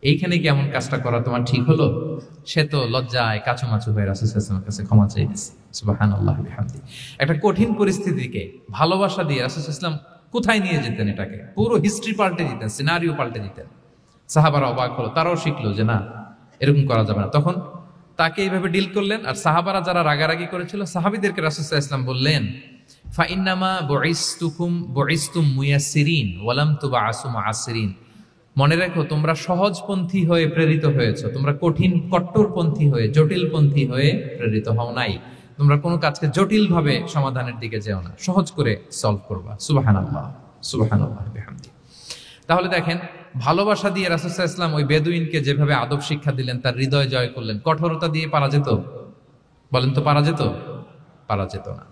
এইখানে কি এমন কাজটা করা তোমার ঠিক হলো? সে তো লজ্জায় কাচুমাচু হয়ে রাসূল সাল্লাল্লাহু আলাইহি ওয়াসাল্লামের কাছে ক্ষমা চেয়েছে। সুবহানাল্লাহ বিহামদি। একটা কঠিন পরিস্থিতিকে ভালোবাসা দিয়ে রাসূল সাল্লাল্লাহু আলাইহি ওয়াসাল্লাম কোথায় নিয়ে যেতেন, এটাকে পুরো হিস্ট্রি পাল্টে দিতেন, সিনারিও পাল্টে দিতেন। সাহাবারা অবাক হলো, তারাও শিখলো যে না, এরকম করা যাবে না। তখন তাকে এইভাবে ডিল করলেন। আর সাহাবারা যারা রাগারাগি করেছিল, সাহাবীদেরকে রাসূল সাল্লাল্লাহু আলাইহি ওয়াসাল্লাম বললেন ফাইন্নামা বুইসতুম মুয়াসসিরিন ওয়া লাম তুবআসু মুআসসিরিন, মনে রেখো তোমরা সহজপন্থী হয়ে প্রেরিত হয়েছে, তোমরা কঠিন কট্টরপন্থী হয়ে, জটিলপন্থী হয়ে প্রেরিত হও নাই। তোমরা কোনো কাজকে জটিল ভাবে সমাধানের দিকে যেও না, সহজ করে সলভ করবা। সুবহানাল্লাহ, সুবহানাল্লাহ বিহামদি। তাহলে দেখেন, ভালোবাসা দিয়ে রাসূল সাল্লাল্লাহু আলাইহি ওয়াসাল্লাম ওই বেদুইনকে যেভাবে আদব শিক্ষা দিলেন, তার হৃদয় জয় করলেন। কঠোরতা দিয়ে পারা যেত? বলেন তো পারা যেত? পারা যেত না।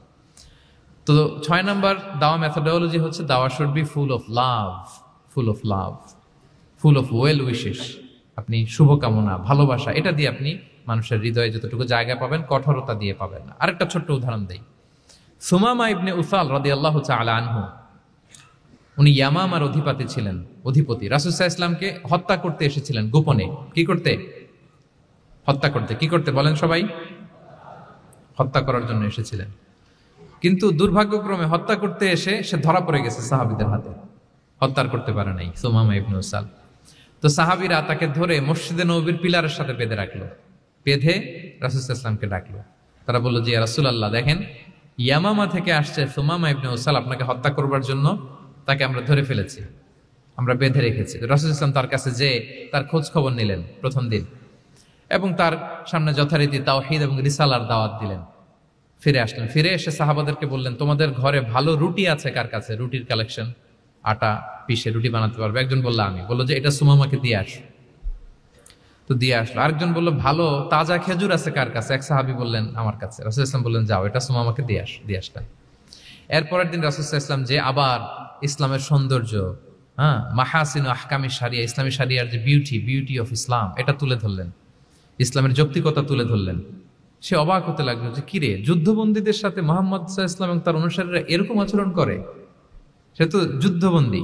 তো 6 নাম্বার দাওয়া মেথোডোলজি হচ্ছে দাওয়া should be full of love, full of love, full of well wishes. আপনি শুভকামনা, ভালোবাসা, এটা দিয়ে আপনি মানুষের হৃদয়ে যতটুকু জায়গা পাবেন, কঠোরতা দিয়ে পাবেন না। আরেকটা ছোট্ট উদাহরণ দেই। সুমামা ইবনে উসাল রাদিয়াল্লাহু তাআলা আনহু, উনি ইয়ামামার অধিপতি ছিলেন, অধিপতি। রাসূল সাল্লাল্লাহু আলাইহি ওয়াসাল্লামকে হত্যা করতে এসেছিলেন গোপনে। কি করতে? হত্যা করতে। কি করতে বলেন সবাই? হত্যা করার জন্য এসেছিলেন। কিন্তু দুর্ভাগ্যক্রমে হত্যা করতে এসে সে ধরা পড়ে গেছে সাহাবীদের হাতে, হত্যার করতে পারে নাই সুমামা ইবনে উসাল। তো সাহাবীরা তাকে ধরে মসজিদে নববীর পিলারের সাথে বেঁধে রাখলো, বেঁধে রাসূল সাল্লাল্লাহু আলাইহি ওয়াসাল্লামকে ডাকলো। তারা বলল যে ইয়া রাসূলুল্লাহ, দেখেন ইয়ামামা থেকে আসছে সুমামা ইবনে উসাল আপনাকে হত্যা করবার জন্য, তাকে আমরা ধরে ফেলেছি, আমরা বেঁধে রেখেছি। রাসূল সাল্লাল্লাহু আলাইহি ওয়াসাল্লাম তার কাছে যে তার খোঁজ খবর নিলেন প্রথম দিন, এবং তার সামনে যথারীতি তাওহীদ এবং রিসালার দাওয়াত দিলেন। ফিরে আসলেন, ফিরে এসে সাহাবাদেরকে বললেন তোমাদের ঘরে ভালো রুটি আছে কার কাছে, রুটির কালেকশন, আটা পিষে রুটি বানাতে পারবে। একজন বলল আমি, বললো যে এটা সুমামাকে দিয়ে আস। তো দিয়ে আসলো। আরেকজন বললো ভালো তাজা খেজুর আছে কার কাছে? এক সাহাবী বললেন আমার কাছে। রাসূল ইসলাম বললেন যাও, এটা সুমামাকে দিয়ে আসলেন। এরপরের দিন রাসূল ইসলাম যে আবার ইসলামের সৌন্দর্য, হ্যাঁ, মাহাসিন আহকামি শারিয়া, ইসলামী শারিয়ার যে বিউটি অফ ইসলাম, এটা তুলে ধরলেন, ইসলামের যৌক্তিকতা তুলে ধরলেন। সে অবাক হতে লাগলো যে কিরে, যুদ্ধবন্দীদের সাথে মুহাম্মদ সাল্লাল্লাহু আলাইহি ওয়াসাল্লাম এবং তার অনুসারীরা এরকম আচরণ করে? সে তো যুদ্ধবন্দী,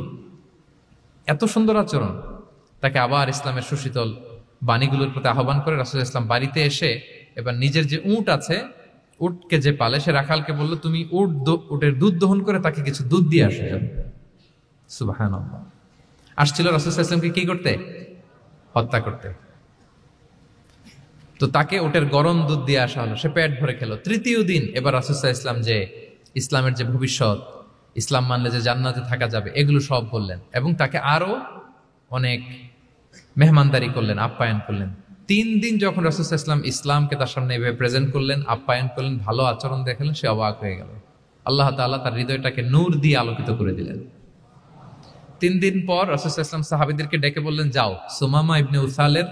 এত সুন্দর আচরণ। তাকে আবার ইসলামের সুশীতল বাণীগুলোর প্রতি আহ্বান করে রাসূল ইসলাম বাড়িতে এসে এবার নিজের যে উট আছে, উটকে যে পালে, সে রাখালকে বলল তুমি উটের দুধ দহন করে তাকে কিছু দুধ দিয়ে আসো। সুবহানাল্লাহ। আসছিল রাসূল সাল্লাল্লাহু আলাইহি ওয়াসাল্লামকে কি করতে? হত্যা করতে। তো তাকে উটের গরম দুধ দিয়ে আসা হলো, সে পেট ভরে খেলো। তৃতীয় দিন এবার রাসূল সাল্লাল্লাহু আলাইহি ওয়াসাল্লাম যে ইসলামের যে ভবিষ্যৎ, ইসলাম মানলে যে জান্নাতে থাকা যাবে, এগুলো সব বললেন এবং তাকে আরো অনেক মেহমানদারি করলেন, আপ্যায়ন করলেন। 3 দিন যখন রাসূল সাল্লাল্লাহু আলাইহি ওয়াসাল্লাম ইসলামকে তার সামনে এভাবে প্রেজেন্ট করলেন, আপ্যায়ন করলেন, ভালো আচরণ দেখালেন, সে অবাক হয়ে গেল। আল্লাহ তাআলা তার হৃদয়টাকে নূর দিয়ে আলোকিত করে দিলেন। 3 দিন পর রাসূল সাল্লাল্লাহু আলাইহি ওয়াসাল্লাম সাহাবীদেরকে ডেকে বললেন যাও, সুমামা ইবনে উসালের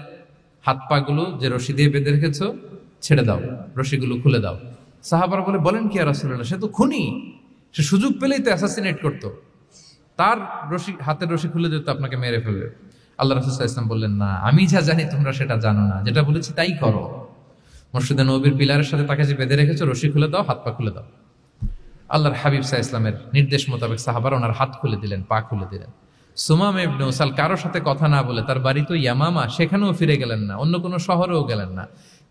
হাত পা গুলো যে রশি দিয়ে বেঁধে রেখেছো ছেড়ে দাও, রশিগুলো খুলে দাও। সাহাবারা বলেন কি ইয়া রাসূলুল্লাহ, সে তো খুনি, সে সুযোগ পেলেই তো অ্যাসাসিনেট করতো, তার হাতের রশি খুলে দিত, আপনাকে মেরে ফেলবে। আল্লাহ রাসূল সাল্লাল্লাহু আলাইহি ওয়াসাল্লাম বললেন না, আমি যা জানি তোমরা সেটা জানো না, যেটা বলেছি তাই করো। মসজিদে নববীর পিলারের সাথে তাকে যে বেঁধে রেখেছো, রশি খুলে দাও, হাত পা খুলে দাও। আল্লাহর হাবিব সাল্লাল্লাহু আলাইহি ওয়াসাল্লামের নির্দেশ মোতাবেক সাহাবারা ওনার হাত খুলে দিলেন, পা খুলে দিলেন। সুমামা ইবনে উসাল কারোর সাথে কথা না বলে, তার বাড়ি তো ইয়ামামা, সেখানেও ফিরে গেলেন না, অন্য কোনো শহরেও গেলেন না।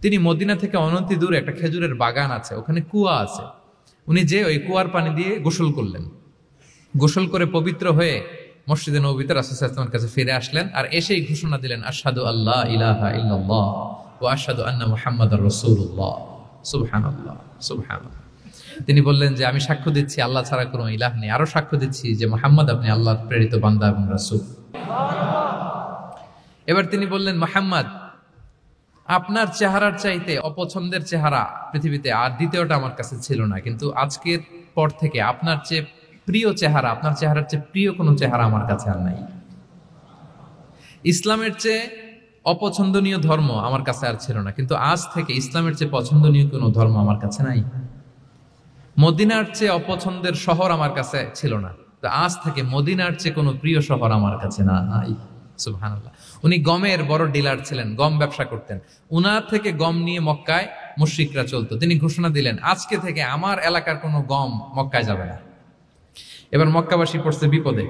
তিনি মদিনা থেকে অনতি দূরে একটা খেজুরের বাগান আছে, ওখানে কুয়া আছে, উনি যে ওই কুয়ার পানি দিয়ে গোসল করলেন। গোসল করে পবিত্র হয়ে মসজিদে নববীতে রাসূল সাল্লাল্লাহু আলাইহি ওয়াসাল্লামের কাছে ফিরে আসলেন আর এসেই ঘোষণা দিলেন, আশহাদু আল্লা ইলাহা ইল্লাল্লাহ ওয়া আশহাদু আন্না মুহাম্মাদার রাসূলুল্লাহ। সুবহানাল্লাহ, সুবহানাল্লাহ। তিনি বললেন যে আমি সাক্ষ্য দিচ্ছি আল্লাহ ছাড়া কোনো ইলাহ নেই, আরো সাক্ষ্য দিচ্ছি যে মুহাম্মদ আপনি আল্লাহর প্রেরিত বান্দা এবং রাসূল। এবার তিনি বললেন, মুহাম্মদ, আপনার চেহারার চাইতে অপছন্দের চেহারা পৃথিবীতে আর দ্বিতীয়টা আমার কাছে ছিল না, কিন্তু আজকের পর থেকে আপনার চেয়ে প্রিয় চেহারা, আপনার চেহারার চেয়ে প্রিয় কোনো চেহারা আমার কাছে আর নাই। ইসলামের চেয়ে অপছন্দনীয় ধর্ম আমার কাছে আর ছিল না, কিন্তু আজ থেকে ইসলামের চেয়ে পছন্দনীয় কোনো ধর্ম আমার কাছে নাই। মদিনার চেয়ে অপছন্দের শহর আমার কাছে ছিল না, তো আজ থেকে মদিনার চেয়ে কোনো প্রিয় শহর আমার কাছে নাই। সুবহানাল্লাহ। উনি গমের বড় ডিলার ছিলেন, গম ব্যবসা করতেন। উনার থেকে গম নিয়ে মক্কায় মুশরিকরা চলতো। তিনি ঘোষণা দিলেন, আজকে থেকে আমার এলাকার কোনো গম মক্কায় যাবে না। এবার মক্কাবাসী পড়ছে বিপদে,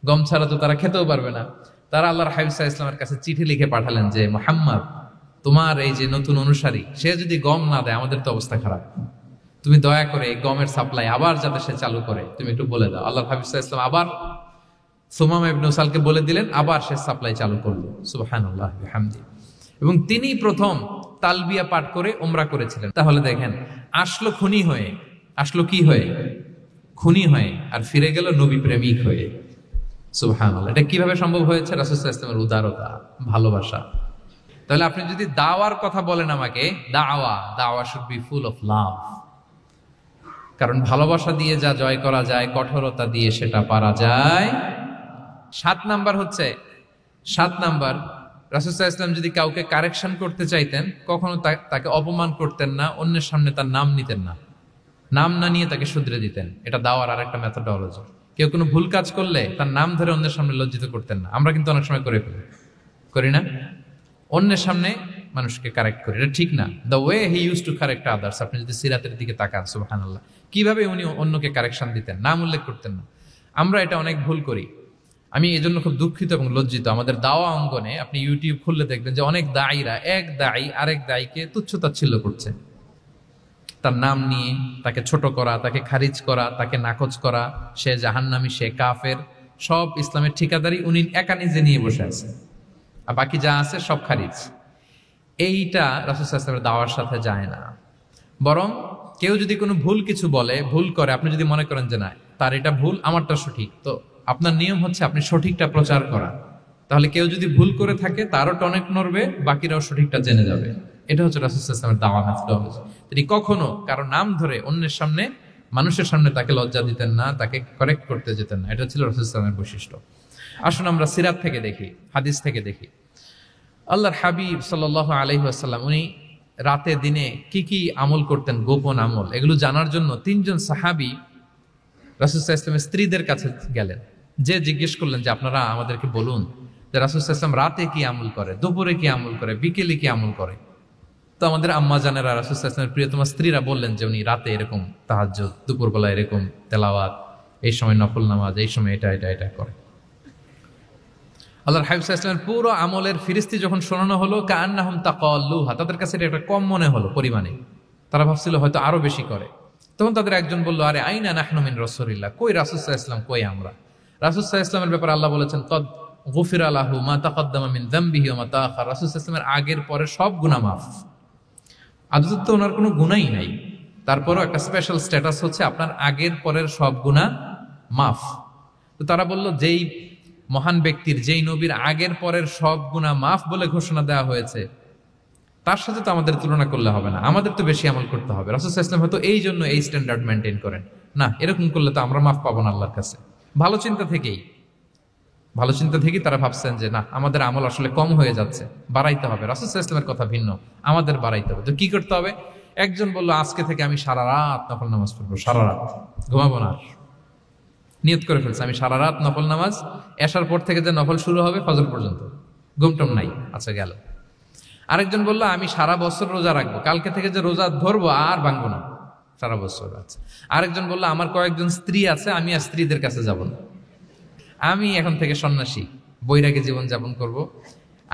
গম ছাড়া তো তারা খেতেও পারবে না। তারা আল্লাহর হাবিব সাল্লাল্লাহু আলাইহি ওয়াসাল্লামের কাছে চিঠি লিখে পাঠালেন যে, মুহাম্মদ, তোমার এই যে নতুন অনুসারী, সে যদি গম না দেয় আমাদের তো অবস্থা খারাপ, তুমি দয়া করে এই গমের সাপ্লাই আবার যাতে সে চালু করে তুমি একটু বলে দাও। আল্লাহর হাবিব সাল্লাল্লাহু আলাইহি ওয়াসাল্লাম আবার সুমামা ইবনে উসালকে বলে দিলেন, আবার সে সাপ্লাই চালু করলো। সুবহানাল্লাহ বিহামদি। এবং তিনি প্রথম তালবিয়া পাঠ করে উমরা করেছিলেন। তাহলে দেখেন, আসলো খুনি হয়ে, আসলো কি হয়ে? খুনি হয়ে, আর ফিরে গেল নবী প্রেমিক হয়ে। সুবহানাল্লাহ। এটা কিভাবে সম্ভব হয়েছে? রাসূল সাল্লাল্লাহু আলাইহি ওয়াসাল্লামের উদারতা, ভালোবাসা। তাহলে আপনি যদি দাওয়ার কথা বলেন আমাকে, দাওয়া should be full of love. কারণ ভালোবাসা দিয়ে যা জয় করা যায়, কঠোরতা দিয়ে সেটা পারা যায়। 7 নাম্বার হচ্ছে, 7 নাম্বার, রাসূল সাল্লাল্লাহু আলাইহি ওয়াসাল্লাম যদি কাউকে কারেকশন করতে চাইতেন, কখনো তাকে অপমান করতেন না, অন্যের সামনে তার নাম নিতেন না, নাম না নিয়ে তাকে শুধরে দিতেন। এটা দাওয়ার আর একটা মেথোডোলজি। কেউ কোনো ভুল কাজ করলে তার নাম ধরে অন্যের সামনে লজ্জিত করতেন না। আমরা কিন্তু অনেক সময় করে ফেলি, করি না? অন্যের সামনে মানুষকে কারেক্ট করি, এটা ঠিক না। The way he use to correct others, আপনি যদি সিরাতের দিকে তাকান, সুবহানাল্লাহ, কিভাবে উনি অন্যকে কারেকশন দিতেন, নাম উল্লেখ করতেন না। আমরা এটা অনেক ভুল করি। আমি এই জন্য খুব দুঃখিত এবং লজ্জিত। আমাদের দাওয়া অঙ্গনে আপনি ইউটিউব খুললে দেখবেন যে অনেক দায়ীরা, এক দায়ী আরেক দায়ীকে তুচ্ছ-তাচ্ছিল্য করছে, তার নাম নিয়ে তাকে ছোট করা, তাকে খারিজ করা, তাকে নাকচ করা, সে জাহান্নামী, সে কাফের, সব ইসলামের ঠিকাদারি উনি একা নিজে নিয়ে বসে আছে, আর বাকি যা আছে সব খারিজ। এইটা রাসূল সাল্লাল্লাহু আলাইহি ওয়াসাল্লামের দাওয়ার সাথে যায় না। বরং কেউ যদি কোনো ভুল কিছু বলে, ভুল করে, আপনি যদি মনে করেন যে না তার এটা ভুল, আমারটা সঠিক, তো আপনার নিয়ম হচ্ছে আপনি সঠিকটা প্রচার করা। তাহলে কেউ যদি ভুল করে থাকে তারও টনক নড়বে, বাকিরাও সঠিকটা জেনে যাবে। এটা হচ্ছে রাসূল সাল্লাল্লাহু আলাইহি ওয়াসাল্লামের দাওয়া মেথোডোলজি। তিনি কখনো কারো নাম ধরে অন্যের সামনে, মানুষের সামনে তাকে লজ্জা দিতেন না, তাকে কারেক্ট করতে যেতেন না। এটা ছিল রাসূল সাল্লাল্লাহু আলাইহি ওয়াসাল্লামের বৈশিষ্ট্য। আসুন আমরা সিরাত থেকে দেখি, হাদিস থেকে দেখি। আল্লাহর হাবিব সাল্লাল্লাহু আলাইহি ওয়াসাল্লাম উনি রাতে দিনে কি কি আমল করতেন, গোপন আমল, এগুলো জানার জন্য তিনজন সাহাবী রাসূল সাল্লাল্লাহু আলাইহি ওয়াসাল্লামের স্ত্রীদের কাছে গেলেন। যে জিজ্ঞেস করলেন যে আপনারা আমাদেরকে বলুন যে রাসূল সাল্লাল্লাহু আলাইহি ওয়াসাল্লাম রাতে কি আমল করে, দুপুরে কি আমল করে, বিকেলে কি আমল করে। তো আমাদের আম্মা জানেরা রাসূল সাল্লাল্লাহু আলাইহি ওয়াসাল্লামের প্রিয়তমা স্ত্রীরা বললেন যে উনি রাতে এরকম তাহাজ্জুদ, দুপুরবেলা এরকম তেলাওয়াত, এই সময় নফল নামাজ, এই সময় এটা এটা এটা করে। আল্লাহর হাবিব সাল্লাল্লাহু আলাইহি ওয়াসাল্লামের পুরো আমলের ফিরিস্তি যখন শোনানো হলো, কাআন্নাহুম তাকাল্লুহা, তাদের কাছে এটা একটা কম মনে হলো পরিমাণে। তারা ভাবছিল হয়তো আরো বেশি করে। তখন তাদের একজন বলল, আরে আইনা নাহনু মিন রাসূলিল্লাহ, কই রাসূল সাল্লাল্লাহু আলাইহি ওয়াসাল্লাম, কই আমরা। রাসূল সাল্লাল্লাহু আলাইহি ওয়াসাল্লামের ব্যাপারে আল্লাহ বলেছেন, কদ গুফিরা লাহু মা তাকাদ্দামা মিন যামবিহি ওয়া মা তাআখার, রাসূল সাল্লাল্লাহু আলাইহি ওয়াসাল্লামের আগের পরের সব গুনাহ মাফ। আদতে তো ওনার কোনো গুনাহই নাই, তারপরও একটা স্পেশাল স্ট্যাটাস হচ্ছে আপনার আগের পরের সব গুনাহ মাফ। তো তারা বলল, যেই মহান ব্যক্তির, যেই নবীর আগের পরের সব গুনাহ মাফ বলে ঘোষণা দেওয়া হয়েছে, তার সাথে তো আমাদের তুলনা করলে হবে না, আমাদের তো বেশি আমল করতে হবে। রাসূল সাল্লাল্লাহু আলাইহি ওয়াসাল্লাম হয়তো এই জন্য এই স্ট্যান্ডার্ড মেনটেন করেন না, এরকম করলে তো আমরা মাফ পাবো না আল্লাহর কাছে। ভালো চিন্তা থেকেই তারা ভাবছেন যে না, আমাদের আমল আসলে কম হয়ে যাচ্ছে, বাড়াইতে হবে। রাসূল সাল্লাল্লাহু আলাইহি ওয়াসাল্লামের কথা ভিন্ন, আমাদের বাড়াইতে হবে। তো কি করতে হবে? একজন বলল, আজকে থেকে আমি সারা রাত নফল নামাজ পড়বো, সারা রাত ঘুমাবো না। নিয়ত করে ফেলছে আমি সারা রাত নফল নামাজ, এশার পর থেকে যে নফল শুরু হবে ফজর পর্যন্ত, ঘুমটম নাই। আচ্ছা, গেল। আরেকজন বলল, আমি সারা বছর রোজা রাখবো, কালকে থেকে যে রোজা ধরবো আর ভাঙবো না, সারা বছর। আছে আরেকজন বলল, আমার কয়েকজন স্ত্রী আছে, আমি আর স্ত্রীদের কাছে যাব না, আমি এখন থেকে সন্ন্যাসী, বৈরাগী জীবন যাপন করব,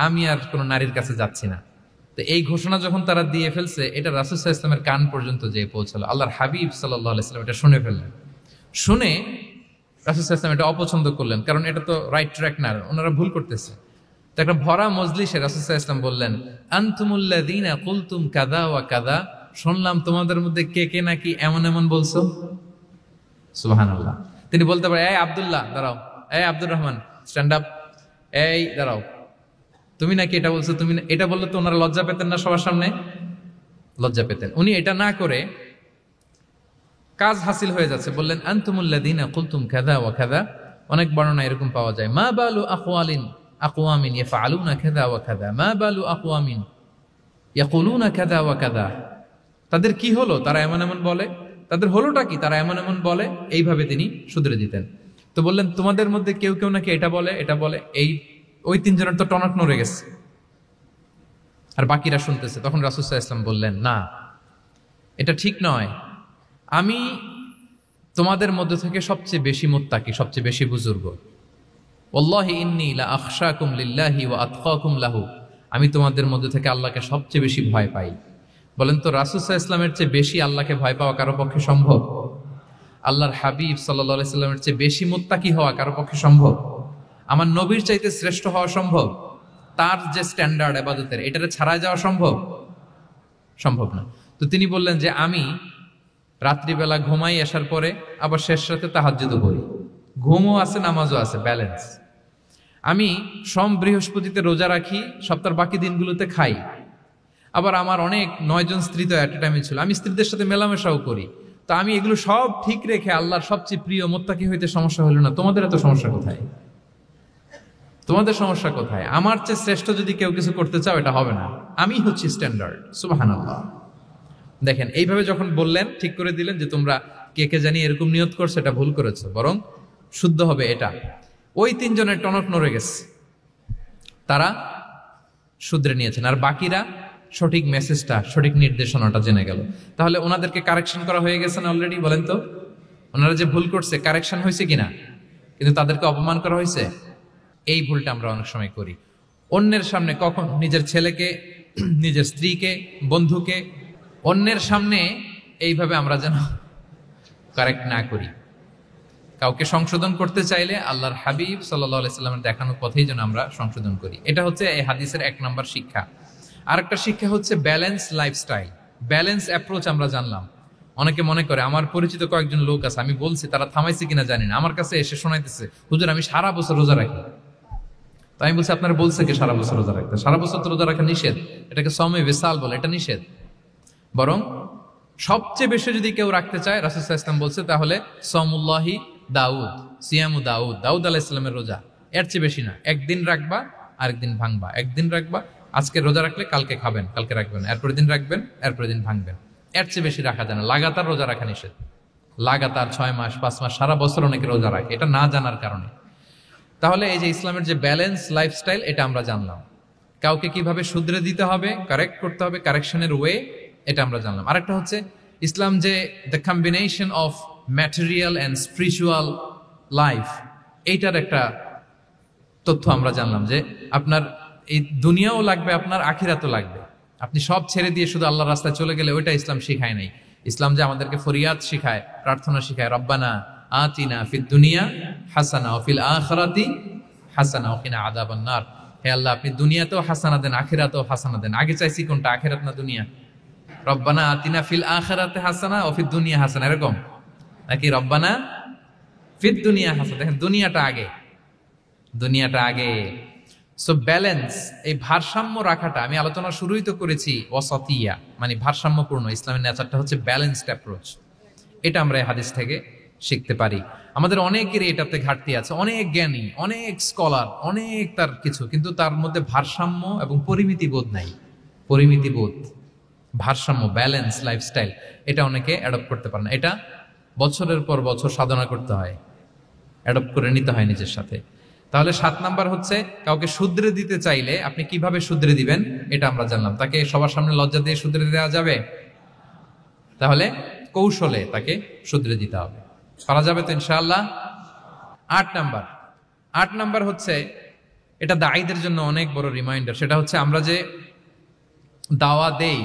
আমি আর কোনো নারীর কাছে যাচ্ছি না। তো এই ঘোষণা যখন তারা দিয়ে ফেলছে, এটা রাসূল সাল্লাল্লাহু আলাইহি ওয়াসাল্লামের কান পর্যন্ত যেয়ে পৌঁছালো। আল্লাহর হাবিব সাল্লাল্লাহু আলাইহি ওয়াসাল্লাম এটা শুনে ফেললেন। শুনে রাসূল সাল্লাল্লাহু আলাইহি ওয়াসাল্লাম এটা অপছন্দ করলেন, কারণ এটা তো রাইট ট্র্যাক না, ওনারা ভুল করতেছে। তো একটা ভরা মজলিসে রাসূল সাল্লাল্লাহু আলাইহি ওয়াসাল্লাম বললেন, আনতুমুল্লাযীনা কুলতুম কাযা ওয়া কাযা, শুনলাম তোমাদের মধ্যে কে কে নাকি এমন এমন বলছো। সুবহানাল্লাহ। তিনি বলতে পারেন, এই আব্দুল্লাহ দাঁড়াও, এই আব্দুর রহমান স্ট্যান্ড আপ, এই দাঁড়াও, তুমি নাকি এটা বলছো, তুমি এটা বললে তো ওনারা লজ্জা পেতেন না? সবার সামনে লজ্জা পেতেন। উনি এটা না করে কাজ হাসিল হয়ে যাচ্ছে, বললেন আনতুমুল্লাযীনা কুলতুম কাযা ওয়া কাযা। অনেক বর্ণনা এরকম পাওয়া যায়, মা বালু আকওয়ামিন ইয়াফআলুনা কাযা ওয়া কাযা, মা বালু আকওয়ামিন ইয়াকুলুনা কাযা ওয়া কাযা। তাদের কি হলো, তারা এমন এমন বলে, তাদের হলোটা কি, তারা এমন এমন বলে। এইভাবে তিনি শুধরে দিতেন। তো বললেন, তোমাদের মধ্যে কেউ কেউ নাকি এটা বলে, এটা বলে। ওই তিনজনের তো টনক নড়ে গেছে, আর বাকিরা শুনতেছে। তখন রাসূল সাল্লাল্লাহু আলাইহি ওয়াসাল্লাম বললেন, না, এটা ঠিক নয়। আমি তোমাদের মধ্যে থেকে সবচেয়ে বেশি মুত্তাকি, সবচেয়ে বেশি বুজুর্গ। ওয়াল্লাহি ইন্নী লা আখশাকুম লিল্লাহি ওয়া আতকাকুম লাহু, আমি তোমাদের মধ্যে থেকে আল্লাহকে সবচেয়ে বেশি ভয় পাই। বলেন তো, রাসূল সাল্লাল্লাহু আলাইহি ওয়াসাল্লামের চেয়ে বেশি আল্লাহকে ভয় পাওয়া কারো পক্ষে সম্ভব? আল্লাহর হাবিব সাল্লাল্লাহু আলাইহি ওয়াসাল্লামের চেয়ে বেশি মুত্তাকি হওয়া কারো পক্ষে সম্ভব? আমার নবীর চাইতে শ্রেষ্ঠ হওয়া সম্ভব? তার যে স্ট্যান্ডার্ড ইবাদতের, এটারে ছাড়া যাওয়া সম্ভব? সম্ভব না। তো তিনি বললেন যে আমি রাত্রিবেলা ঘুমাই আসার পরে, আবার শেষ রাতে তাহাজ্জুদও করি, ঘুমও আছে নামাজও আছে, ব্যালেন্স। আমি সোম বৃহস্পতিতে রোজা রাখি, সপ্তাহের বাকি দিনগুলোতে খাই। আবার আমার অনেক 9 জন স্ত্রী তো এট এ টাইমে ছিল, আমি স্ত্রীদের সাথে মেলামেশাও করি। তো আমি এগুলো সব ঠিক রেখে আল্লাহর সবচেয়ে প্রিয় মুত্তাকি হইতে সমস্যা হলো না। তোমাদের এত সমস্যা কোথায়? তোমাদের সমস্যা কোথায়? আমার চেয়ে শ্রেষ্ঠ যদি কেউ কিছু করতে চাও, এটা হবে না, আমি হচ্ছি স্ট্যান্ডার্ড। সুবহানাল্লাহ। দেখেন, এইভাবে যখন বললেন, ঠিক করে দিলেন যে তোমরা কে কে জানি এরকম নিয়ত করছো, এটা ভুল করেছো, বরং শুদ্ধ হবে এটা। ওই তিনজনের টনক নড়ে গেছে, তারা শুধরে নিয়েছেন, আর বাকিরা সঠিক মেসেজটা, সঠিক নির্দেশনাটা জেনে গেল। তাহলে ওনাদেরকে কারেকশন করা হয়ে গেছে না অলরেডি? বলেন তো, ওনারা যে ভুল করছে কারেকশন হয়েছে কিনা? কিন্তু তাদেরকে অপমান করা হয়েছে। এই ভুলটা আমরা অনেক সময় করি, অন্যের সামনে। কখন? নিজের ছেলেকে, নিজের স্ত্রীকে, বন্ধুকে, অন্যের সামনে এইভাবে আমরা যেন কারেক্ট না করি। কাউকে সংশোধন করতে চাইলে আল্লাহর হাবিব সাল্লাল্লাহু আলাইহি সাল্লামের দেখানো পথেই যেন আমরা সংশোধন করি। এটা হচ্ছে এই হাদিসের 1 নম্বর শিক্ষা। আরেকটা শিক্ষা হচ্ছে ব্যালেন্স লাইফস্টাইল, ব্যালেন্স অ্যাপ্রোচ। আমরা জানলাম, অনেকে মনে করে, আমার পরিচিত কয়েকজন লোক আছে, আমি বলছি, তারা থামাইছে কিনা জানি না, আমার কাছে এসে শোনাইতেছে, হুজুর আমি সারা বছর রোজা রাখি। তো আমি বলছি, আপনারা বলছে কি সারা বছর রোজা রাখতে? সারা বছর তো রোজা রাখা নিষেধ, এটাকে সওমে বিসাল বলে, এটা নিষেধ। বরং সবচেয়ে বেশি যদি কেউ রাখতে চায়, রাসূল সাল্লাল্লাহু আলাইহি ওয়াসাল্লাম বলছে, তাহলে সওমুল্লাহি দাউদ, সিয়ামু দাউদ, দাউদ আলাইহিস সালামের রোজা, এর চেয়ে বেশি না। একদিন রাখবা, আরেকদিন ভাঙবা, একদিন রাখবা, আজকে রোজা রাখলে কালকে খাবেন, কালকে রাখবেন, এরপরের দিন রাখবেন, এরপরের দিন ভাঙবেন। এর চেয়ে বেশি রাখা যায় না। লাগাতার রোজা রাখা নিষেধ। লাগাতার 6 মাস 5 মাস সারা বছর অনেকে রোজা রাখে, এটা না জানার কারণে। তাহলে এই যে ইসলামের যে ব্যালেন্স লাইফস্টাইল, এটা আমরা জানলাম। কাউকে কিভাবে শুধরে দিতে হবে, কারেক্ট করতে হবে, কারেকশনের ওয়ে, এটা আমরা জানলাম। আরেকটা হচ্ছে ইসলাম যে the combination of material and spiritual life, এইটার একটা তথ্য আমরা জানলাম যে আপনার এই দুনিয়াও লাগবে, আপনার আখিরাতও লাগবে। আপনি সব ছেড়ে দিয়ে শুধু আল্লাহর রাস্তায় চলে গেলে ওইটা ইসলাম শিখায় নাই। ইসলাম যে আমাদেরকে ফরিয়াদ শিখায়, প্রার্থনা শিখায়, রব্বানা আতিনা ফিদ দুনিয়া হাসানা ওয়া ফিল আখিরাতি হাসানা ওয়া কিনা আযাবান নার। হে আল্লাহ, আপনি দুনিয়াতেও হাসানা দেন, আখিরাতেও হাসানা দেন। আগে চাইছি কোনটা, আখিরাত না দুনিয়া? রব্বানা আতিনা ফিল আখিরাতি হাসানা ওয়া ফিদ দুনিয়া হাসানা, এরকম নাকি রব্বানা ফিদ দুনিয়া হাসানা? দেখেন, দুনিয়াটা আগে, দুনিয়াটা আগে। সো ব্যালেন্স, এই ভারসাম্য রাখাটা আমি আলোচনা শুরুই তো করেছি, ওয়াসাতিয়া মানে ভারসাম্যপূর্ণ। ইসলামের নেচারটা হচ্ছে ব্যালেন্সড অ্যাপ্রোচ। এটা আমরা এই হাদিস থেকে শিখতে পারি। আমাদের অনেকেরই এটাতে ঘাটতি আছে, অনেক জ্ঞানী, অনেক স্কলার, অনেক তার কিছু, কিন্তু তার মধ্যে ভারসাম্য এবং পরিমিতি বোধ নাই। পরিমিতি বোধ, ভারসাম্য, ব্যালেন্স লাইফস্টাইল, এটা অনেকে অ্যাডপ্ট করতে পারে না। এটা বছরের পর বছর সাধনা করতে হয়, অ্যাডপ্ট করে নিতে হয় নিজের সাথে। তাহলে 7 নাম্বার হচ্ছে কাউকে শুধরে দিতে চাইলে আপনি কিভাবে শুধরে দিবেন, এটা আমরা জানলাম। তাকে সবার সামনে লজ্জা দিয়ে শুধরে দেওয়া যাবে? তাহলে কৌশলে তাকে শুধরে দিতে হবে। পারা যাবে তো ইনশাআল্লাহ? 8 নাম্বার হচ্ছে, এটা দায়ীদের জন্য অনেক বড় রিমাইন্ডার। সেটা হচ্ছে আমরা যে দাওয়া দেই,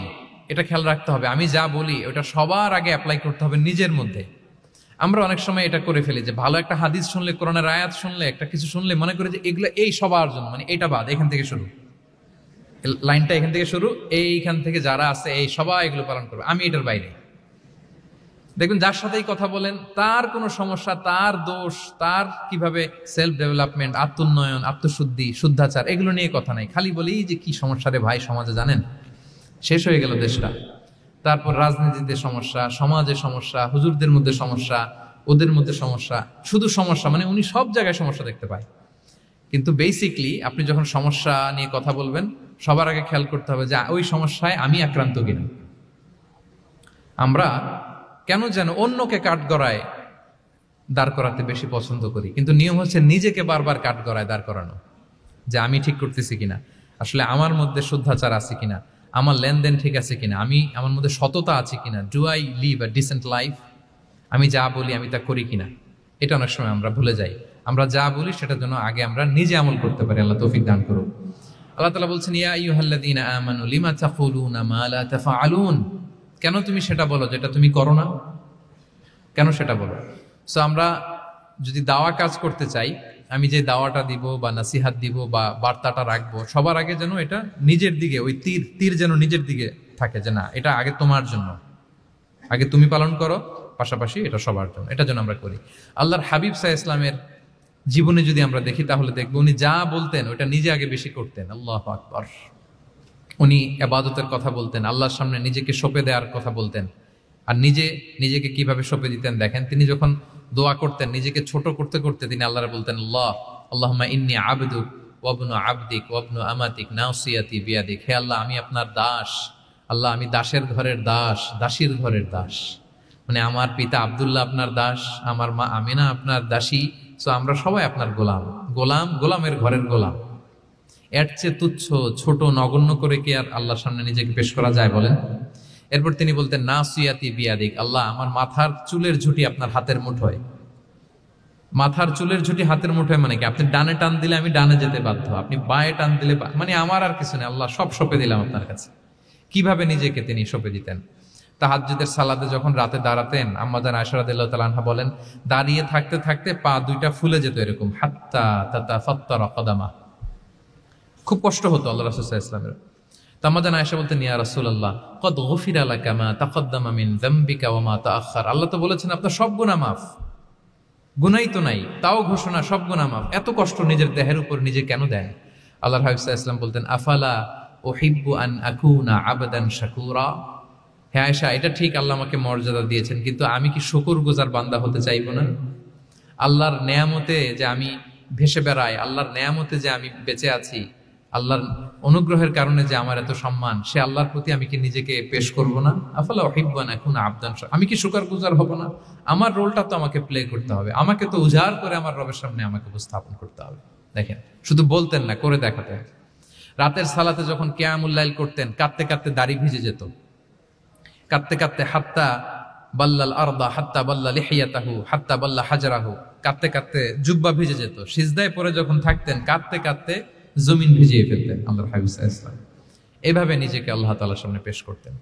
এটা খেয়াল রাখতে হবে। আমি যা বলি ওটা সবার আগে অ্যাপ্লাই করতে হবে নিজের মধ্যে। আমরা অনেক সময় এটা করে ফেলি যে ভালো একটা হাদিস শুনলে, কোরআনের আয়াত শুনলে, একটা কিছু শুনলে মনে করি যে এগুলো এই সবার জন্য, মানে এটা বাদ, এখান থেকে শুরু, লাইনটা এখান থেকে শুরু, এইখান থেকে যারা আছে এই সবাই এগুলো পালন করবে, আমি এটার বাইরে। দেখবেন যার সাথেই কথা বলেন তার কোনো সমস্যা, তার দোষ, তার কিভাবে সেলফ ডেভেলপমেন্ট, আত্মোন্নয়ন, আত্মশুদ্ধি, শুদ্ধাচার, এগুলো নিয়ে কথা নাই। খালি বলি যে কি সমস্যা রে ভাই সমাজে, জানেন শেষ হয়ে গেল দেশটা। তারপর রাজনীতিতে সমস্যা, সমাজে সমস্যা, হুজুরদের মধ্যে সমস্যা, ওদের মধ্যে সমস্যা, শুধু সমস্যা, মানে উনি সব জায়গায় সমস্যা দেখতে পায়। কিন্তু বেসিকলি আপনি যখন সমস্যা নিয়ে কথা বলবেন, সবার আগে খেয়াল করতে হবে যে ওই সমস্যায় আমি আক্রান্ত কিনা। আমরা কেন যেন অন্যকে কাঠগড়ায় দাঁড় করাতে বেশি পছন্দ করি, কিন্তু নিয়ম হচ্ছে নিজেকে বারবার কাঠগড়ায় দাঁড় করানো, যে আমি ঠিক করতেছি কিনা, আসলে আমার মধ্যে শুদ্ধাচার আছে কিনা, আমার লেনদেন ঠিক আছে কিনা, আমার মধ্যে সততা আছে কিনা, do I live a decent life, আমি যা বলি আমি তা করি কিনা। এটা অনেক সময় আমরা ভুলে যাই। আমরা যা বলি সেটার জন্য আগে আমরা নিজে আমল করতে পারি। আল্লাহ তৌফিক দান করুন। আল্লাহ তাআলা বলছেন, ইয়া আইয়ুহাল্লাযীনা আমানু লিমা তাকুলুনা মা লা তাফআলুন, কেন তুমি সেটা বলো যেটা তুমি করো না? কেন সেটা বলো? সো আমরা যদি দাওয়া কাজ করতে চাই, আমি যে দাওয়াটা দিব বা নাসিহাত দিব বা বার্তাটা রাখবো, সবার আগে যেন এটা নিজের দিকে, ওই তীর যেন নিজের দিকে থাকে, যে না এটা আগে তোমার জন্য, আগে তুমি পালন করো, পাশাপাশি এটা সবার জন্য। এটা যেন আমরা করি। আল্লাহর হাবিব সাল্লাল্লাহু আলাইহি ইসলামের জীবনে যদি আমরা দেখি তাহলে দেখবো উনি যা বলতেন ওটা নিজে আগে বেশি করতেন। আল্লাহু আকবার। উনি ইবাদতের কথা বলতেন, আল্লাহর সামনে নিজেকে সঁপে দেওয়ার কথা বলতেন। আর নিজেকে কিভাবে সঁপে দিতেন দেখেন, তিনি যখন দোয়া করতেন নিজেকে ছোট করতে করতে তিনি আল্লাহরে বলতেন, আল্লাহুম্মা ইন্নী আবদুক ওয়া ইবনু আবদিক ওয়া ইবনু আমাতিক নাসিয়াতি বিয়াদিক। হে আল্লাহ, আমি আপনার দাস। আল্লাহ, আমি দাসের ঘরের দাস, দাসীর ঘরের দাস। মানে আমার পিতা আব্দুল্লাহ আপনার দাস, আমার মা আমিনা আপনার দাসী। সো আমরা সবাই আপনার গোলামের ঘরের গোলাম। এর চেয়ে তুচ্ছ, ছোট, নগণ্য করে কি আর আল্লাহর সামনে নিজেকে পেশ করা যায় বলেন? এরপর তিনি বলতেন, নাসিয়াতি বিয়াদিক। আল্লাহ, আমার মাথার চুলের ঝুঁটি আপনার হাতের মুঠোয়। মাথার চুলের ঝুঁটি হাতের মুঠোয় মানে কি? আপনি ডানে টান দিলে আমি ডানে যেতে বাধ্য, আপনি বাঁয়ে টান দিলে মানে আমার আর কিছু নেই, আল্লাহ সব সঁপে দিলাম আপনার কাছে। কিভাবে নিজেকে তিনি সঁপে দিতেন? তাহাজ্জুদের সালাতে যখন রাতে দাঁড়াতেন, আম্মা জান আয়েশা রাদিয়াল্লাহু তাআলা আনহা বলেন, দাঁড়িয়ে থাকতে থাকতে পা দুইটা ফুলে যেত এরকম, হাত্তা তাতাফাত্তারা কদামা। খুব কষ্ট হতো আল্লাহ রাসূল সাল্লাল্লাহু আলাইহি ওয়াসাল্লামের। আম্মা জান আয়েশা বলতেন, ইয়া রাসূলুল্লাহ ক্বাদ গুফিরা লাকা মা তাকদ্দামা মিন যামবিকা ওয়া মা তাআখার। আল্লাহ তো বলেছেন আপনার সব গুনাহ মাফ। গুনাহই তো নাই, তাও ঘোষণা সব গুনাহ মাফ। এত কষ্ট নিজের দেহের উপর নিজে কেন দেন? আল্লাহর হাবিব সাল্লাল্লাহু আলাইহি ওয়াসাল্লাম বলতেন, আফালা উহিব্বু আন আকুনা আবদান শাকুরা। হে আয়েশা, এটা ঠিক আল্লাহ আমাকে মর্যাদা দিয়েছেন, কিন্তু আমি কি শুকরগুজার বান্দা হতে চাইবো না? আল্লাহর নেয়ামতে যে আমি ভেসে বেড়াই, আল্লাহর নেয়ামতে যে আমি বেঁচে আছি, আল্লাহর অনুগ্রহের কারণে যে আমার এত সম্মান, সে আল্লাহর প্রতি আমি কি নিজেকে পেশ করব না? আফালা উহিব্বু আন আকুনা আবদান, আমি কি শুকরগুজার হব না? আমার রোলটা তো আমাকে প্লে করতে হবে, আমাকে তো উজাড় করে আমার রবের সামনে আমাকে উপস্থাপন করতে হবে। দেখেন, শুধু বলতেন না, করে দেখাতেন। রাতের সালাতে যখন কিয়ামুল লাইল করতেন, কাঁদতে কাঁদতে দাড়ি ভিজে যেত, কাঁদতে কাঁদতে হাত্তা বাল্লাল আরদা হাত্তা বাল্লা লিহিয়াতাহু হাত্তা বাল্লা হাজরাহু, কাঁদতে কাঁদতে জুব্বা ভিজে যেত। সিজদায় পরে যখন থাকতেন, কাঁদতে কাঁদতে জমিন ভিজিয়ে ফেলতেন আল্লাহর হাবিব সাল্লাল্লাহু আলাইহি ওয়াসাল্লাম। এভাবে নিজেকে আল্লাহ তাআলার সামনে পেশ করতেন।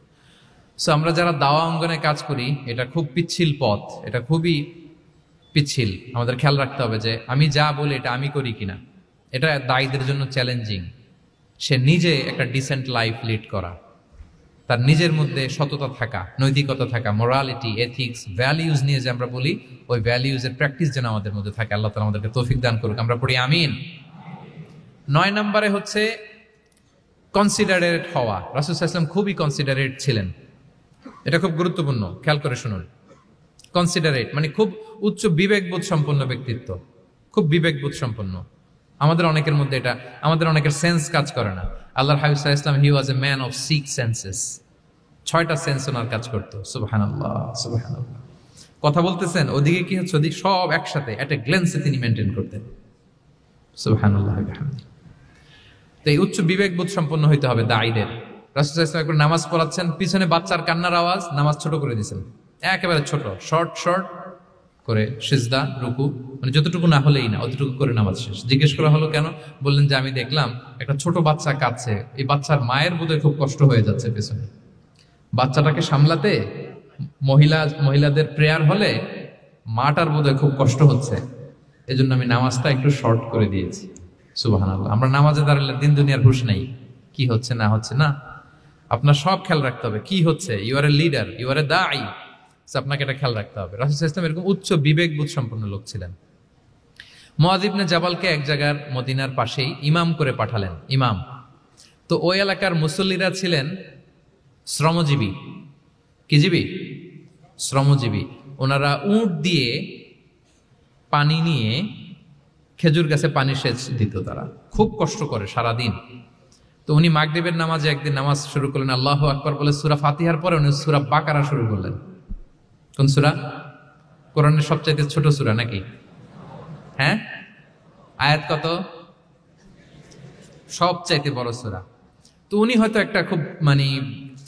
সো আমরা যারা দাওয়া অঙ্গনে কাজ করি, এটা খুব পিচ্ছিল পথ, এটা খুবই পিচ্ছিল। আমাদের খেয়াল রাখতে হবে যে আমি যা বলি এটা আমি করি কিনা। এটা দায়ীদের জন্য চ্যালেঞ্জিং। সে নিজে একটা ডিসেন্ট লাইফ লিড করা, তার নিজের মধ্যে সততা থাকা, নৈতিকতা থাকা, মোরালিটি, এথিক্স, ভ্যালিউজ নিয়ে যে আমরা বলি, ওই ভ্যালিউজের প্র্যাকটিস যেন আমাদের মধ্যে থাকে। আল্লাহ তাআলা আমাদেরকে তৌফিক দান করুক, আমরা পড়ি আমিন। 9 নম্বরে হচ্ছে কনসিডারেট হওয়া। রাসূল সাল্লাল্লাহু আলাইহি ওয়াসাল্লাম খুবই কনসিডারেট ছিলেন। এটা খুব গুরুত্বপূর্ণ, খেয়াল করে শুনুন। কনসিডারেট মানে খুব উচ্চ বিবেকবোধ সম্পন্ন ব্যক্তিত্ব, খুব বিবেকবোধ সম্পন্ন। আমাদের অনেকের মধ্যে এটা, আমাদের অনেকের সেন্স কাজ করে না। আল্লাহর হাবিব সাল্লাল্লাহু আলাইহি ওয়াসাল্লাম, he was a man of 6 senses. 6টা সেন্স ওনার কাজ করতো। সুবহানাল্লাহ, সুবহানাল্লাহ। কথা বলতেছেন, ওদিকে কি হচ্ছে, ওদিকে সব একসাথে একটা গ্ল্যান্সে তিনি মেনটেন করতেন। সুবহানাল্লাহ বিহামদি। তো এই উচ্চ বিবেকবোধ সম্পন্ন হইতে হবে দায়ীদের। রাসূল সাল্লাল্লাহু আলাইহি ওয়াসাল্লাম একবার নামাজ পড়াচ্ছেন, পিছনে বাচ্চার কান্নার আওয়াজ, নামাজ ছোট করে দিয়েছেন, একেবারে ছোট, শর্ট শর্ট করে সিজদা, রুকু, মানে যতটুকু না হলেই না, অতটুকু করে নামাজ শেষ। জিজ্ঞেস করা হলো কেন? বললেন যে আমি দেখলাম একটা ছোট বাচ্চা কাঁদছে, এই বাচ্চার মায়ের বোধহয় খুব কষ্ট হয়ে যাচ্ছে পেছনে, বাচ্চাটাকে সামলাতে মহিলাদের প্রেয়ার হলে মাটার বোধহয় খুব কষ্ট হচ্ছে, এজন্য আমি নামাজটা একটু শর্ট করে দিয়েছি। সুবহানাল্লাহ। আমরা নামাজে দাঁড়ালে দিন দুনিয়ার হুঁশ নেই, কি হচ্ছে না হচ্ছে না, আপনার সব খেয়াল রাখতে হবে। কি হচ্ছে, you are a leader, you are a দাঈ, আপনাকে এটা খেয়াল রাখতে হবে। রাসূল সাল্লাল্লাহু আলাইহি ওয়াসাল্লাম এরকম উচ্চ বিবেকবোধ সম্পন্ন লোক ছিলেন। মুআয ইবনে জাবালকে এক জায়গার মদিনার পাশেই ইমাম করে পাঠালেন, ইমাম। তো ওই এলাকার মুসল্লিরা ছিলেন শ্রমজীবী। কি জীবী? শ্রমজীবী। ওনারা উট দিয়ে পানি নিয়ে খেজুর গাছে পানি সেচ দিত, তারা খুব কষ্ট করে সারাদিন। তো উনি মাগরিবের নামাজে একদিন নামাজ শুরু করলেন, আল্লাহু আকবার বলে সূরা ফাতিহার পরে উনি সূরা বাকারা শুরু করলেন। কোন সূরা? কোরআনের সবচাইতে ছোট সূরা নাকি? হ্যাঁ, আয়াত কত? সবচাইতে বড় সূরা। তো উনি হয়তো একটা খুব মানে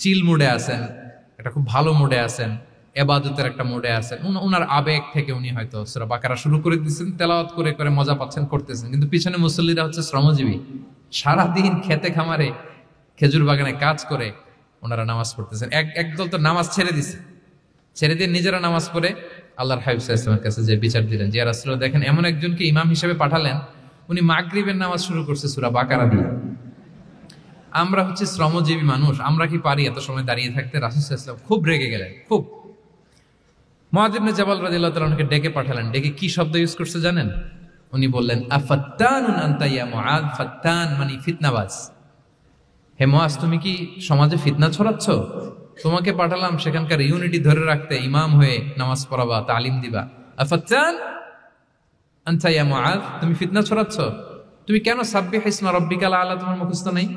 চিল মুডে আছেন, একটা খুব ভালো মুডে আছেন, ইবাদতের একটা মুডে আছেন। উনার আবেগ থেকে উনি হয়তো সূরা বাকারা শুরু করে দিয়েছেন, তেলাওয়াত করে করে মজা পাচ্ছেন, করতেছেন। কিন্তু পিছনে মুসল্লিরা হচ্ছে শ্রমজীবী, সারাদিন খেতে খামারে খেজুর বাগানে কাজ করে ওনারা নামাজ পড়তেছেন। একদল তো নামাজ ছেড়ে দিছে, ছেড়ে দিয়ে নিজেরা নামাজ পড়ে আল্লাহর হাবিব সাল্লাল্লাহু আলাইহি ওয়াসাল্লামের কাছে যে বিচার দিলেন, যে ইয়া রাসূলুল্লাহ, দেখেন এমন একজনকে ইমাম হিসেবে পাঠালেন, উনি মাগরিবের নামাজ শুরু করছে সূরা বাকারা দিয়ে। আমরা হচ্ছে শ্রমজীবী মানুষ, আমরা কি পারি এত সময় দাঁড়িয়ে থাকতে? রাসূল সাল্লাল্লাহু আলাইহি ওয়াসাল্লাম খুব রেগে গেলেন, খুব। মুআয ইবনে জাবাল রাদিয়াল্লাহু তাআলা ওনাকে ডেকে পাঠালেন। ডেকে কি শব্দ ইউজ করছে জানেন? উনি বললেন, আফাত্তানুন আনতা ইয়া মুআয। ফাত্তান মানে ফিতনাবাজ। হে মুআয, তুমি কি সমাজে ফিতনা ছড়াচ্ছ? তোমাকে পাঠালাম সেখানকার ইউনিটি ধরে রাখতে, ইমাম হয়ে নামাজ পড়াবা, তালিম দিবা। আফাত্তান আনতা ইয়া মুআয, তুমি ফিতনা ছড়াচ্ছ? তুমি কেন সাব্বিহ ইসমা রাব্বিকাল আলা তোমার মুখস্থ নাই?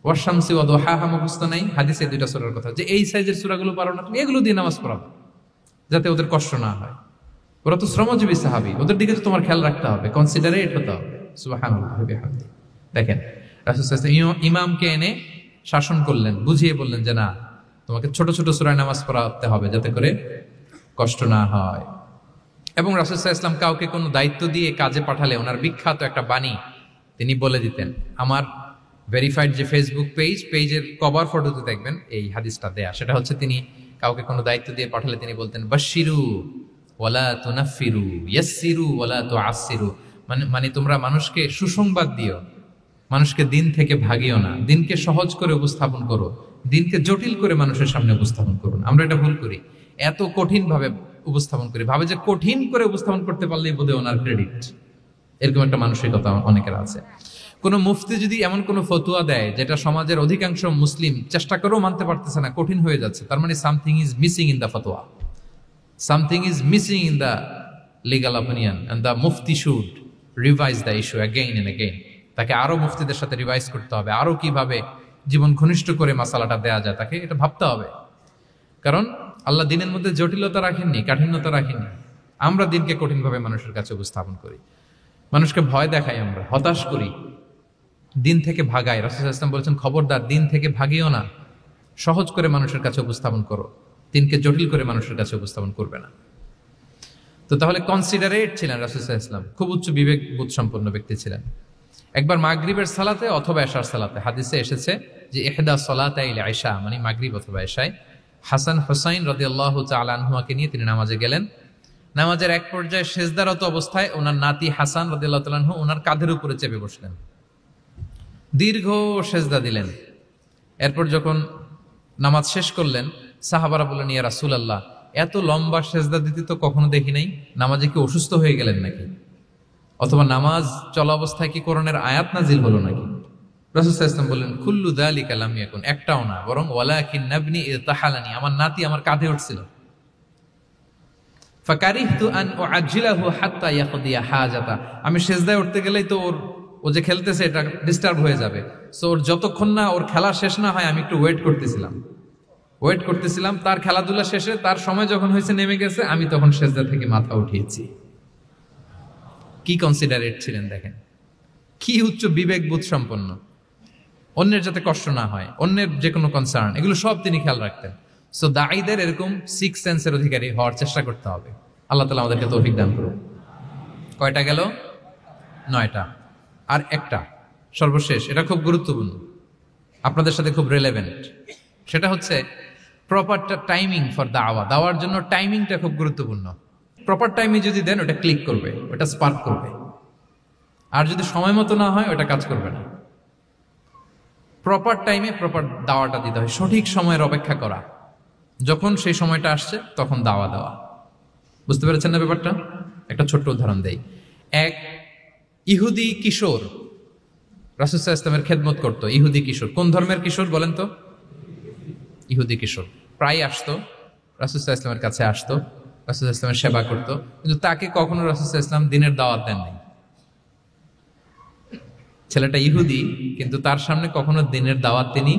ওয়াশ শামসি ওয়া দুহাহা মুখস্থ নাই? হাদিসে দুইটা সূরার কথা, যে এই সাইজের সূরাগুলো পারো না, তুমি এগুলো দিয়ে নামাজ পড়াবা যাতে ওদের কষ্ট না হয়। ওরা তো শ্রমজীবী সাহাবী, ওদের দিকে তো তোমার খেয়াল রাখতে হবে, কনসিডারেট হতে হবে। সুবহানাল্লাহ বিহামদি। দেখেন, রাসূল সাল্লাল্লাহু আলাইহি ওয়াসাল্লাম ইমামকে এনে শাসন করলেন, বুঝিয়ে বললেন যে না, তোমাকে ছোট ছোট সূরায় নামাজ পড়াতে হবে যাতে করে কষ্ট না হয়। এবং রাসূল সাল্লাল্লাহু আলাইহি ওয়াসাল্লাম কাউকে কোনো দায়িত্ব দিয়ে কাজে পাঠালে ওনার বিখ্যাত একটা বাণী তিনি বলে দিতেন। আমার ভেরিফাইড যে ফেসবুক পেজের কভার ফটোতে দেখবেন এই হাদিসটা দেয়া। সেটা হচ্ছে, তিনি কাউকে কোনো দায়িত্ব দিয়ে পাঠালে তিনি বলতেন, বাশশিরু ওয়ালা তুনাফিরু, ইয়াসসিরু ওয়ালা তুআসসিরু। মানে তোমরা মানুষকে সুসংবাদ দিও, মানুষকে দিন থেকে ভাগিও না, দিনকে সহজ করে উপস্থাপন করো, দিনকে জটিল করে মানুষের সামনে উপস্থাপন করুন। আমরা এটা ভুল করি, এত কঠিন ভাবে উপস্থাপন করি, ভাবে যে কঠিন করে উপস্থাপন করতে পারলেই বোধহয় ওনার ক্রেডিট। এরকম একটা মানসিকতা অনেকের আছে। কোন মুফতি যদি এমন কোন ফতুয়া দেয় যেটা সমাজের অধিকাংশ মুসলিম চেষ্টা করেও মানতে পারতেছে না, কঠিন হয়ে যাচ্ছে, তার মানে something is missing in the ফতোয়া, something is missing in the legal opinion, and the মুফতি should revise the issue again and again. তাকে আরো মুফতিদের সাথে রিভাইজ করতে হবে, আরো কিভাবে জীবন ঘনিষ্ঠ করে মাসালাটা দেয়া যায় তাকে এটা ভাবতে হবে। কারণ আল্লাহ দিনের মধ্যে জটিলতা রাখেননি, কাঠিন্যতা রাখেননি। আমরা দিনকে কঠিনভাবে মানুষের কাছে উপস্থাপন করি, মানুষকে ভয় দেখাই, আমরা হতাশ করি, দিন থেকে ভাগাই। রাসূল সাল্লাল্লাহু আলাইহি ওয়াসাল্লাম বলেছেন, খবরদার দিন থেকে ভাগিও না, সহজ করে মানুষের কাছে উপস্থাপন করো, দিনকে জটিল করে মানুষের কাছে উপস্থাপন করবে না। তো তাহলে কনসিডারেট ছিলেন রাসূল সাল্লাল্লাহু আলাইহি ওয়াসাল্লাম, খুব উচ্চ বিবেক বোধ সম্পন্ন ব্যক্তি ছিলেন। একবার মাগরিবের সালাতে অথবা এশার সালাতে হাদিসে এসেছে যে ইহদা সালাতাইল ইশা, মানে মাগরিব অথবা এশায় হাসান হুসাইন রাদিয়াল্লাহু তাআলা আনহুমাকে নিয়ে তিনি নামাজে গেলেন। নামাজের এক পর্যায়ে সেজদারত অবস্থায় ওনার নাতি হাসান রাদিয়াল্লাহু তাআলা আনহু ওনার কাঁধের উপরে চেপে বসলেন, দীর্ঘ সেজদা দিলেন। এরপর যখন নামাজ শেষ করলেন, সাহাবারা বললেন, ইয়া রাসূলুল্লাহ, এত লম্বা সেজদা দিতে তো কখনো দেখি নাই, নামাজে কি অসুস্থ হয়ে গেলেন নাকি? অথবা নামাজ চলা অবস্থায় কি কোরআনের আয়াত নাজিল হলো নাকি? রাসূল সাল্লাল্লাহু আলাইহি ওয়াসাল্লাম বললেন, কুল্লু যালিকা লাম ইয়াকুন, একটাও না, বরং ওয়ালাকিন নাবনি ইতাহালানি, আমার নাতি আমার কাঁধে উঠছিল। ফাকারিহতু আন উআজ্জিলাহু হাত্তা ইয়াকদিয়া হাজাতা, আমি সেজদায় উঠতে গেলেই তো ও যে খেলতেছে এটা ডিস্টার্ব হয়ে যাবে, সো ওর যতক্ষণ না ওর খেলা শেষ না হয় আমি একটু ওয়েট করতেছিলাম। তার খেলাধুলা শেষে তার সময় যখন হয়েছে নেমে গেছে, আমি তখন সেজদা থেকে মাথা উঠিয়েছি। কি কনসিডারেট ছিলেন দেখেন, কি উচ্চ বিবেক বোধ সম্পন্ন। অন্যের যাতে কষ্ট না হয়, অন্যের যে কোনো কনসার্ন, এগুলো সব তিনি খেয়াল রাখতেন। সো দাঈদের এরকম সিক্স সেন্সের অধিকারী হওয়ার চেষ্টা করতে হবে। আল্লাহ তাআলা আমাদেরকে তৌফিক দান করুন। কয়টা গেল? 9টা। আর একটা সর্বশেষ, এটা খুব গুরুত্বপূর্ণ, আপনাদের সাথে খুব রিলেভেন্ট। সেটা হচ্ছে প্রপার টাইমিং ফর দাওয়া। দাওয়ার জন্য টাইমিংটা খুব গুরুত্বপূর্ণ। প্রপার টাইমে যদি দেন, ওটা ক্লিক করবে, ওটা স্পার্ক করবে। আর যদি সময় মতো না হয়, ওটা কাজ করবে না। প্রপার টাইমে প্রপার দাওয়াটা দিতে হয়, সঠিক সময়ের অপেক্ষা করা, যখন সেই সময়টা আসছে তখন দাওয়া দেওয়া। বুঝতে পেরেছেন না ব্যাপারটা? একটা ছোট্ট উদাহরণ দেই। এক ইহুদি কিশোর রাসূল সাল্লাল্লাহু আলাইহি ওয়াসাল্লামের খেদমত করত। ইহুদি কিশোর, কোন ধর্মের কিশোর বলেন তো? ইহুদি কিশোর। প্রায় আসতো রাসূল সাল্লাল্লাহু আলাইহি ওয়াসাল্লামের কাছে, আসতো রাসূল সাল্লাল্লাহু আলাইহি ওয়াসাল্লামের সেবা করত, কিন্তু তাকে কখনো রাসূল সাল্লাল্লাহু আলাইহি ওয়াসাল্লাম দিনের দাওয়াত দেন নাই। ছেলেটা ইহুদি, কিন্তু তার সামনে কখনো দিনের দাওয়াত তিনি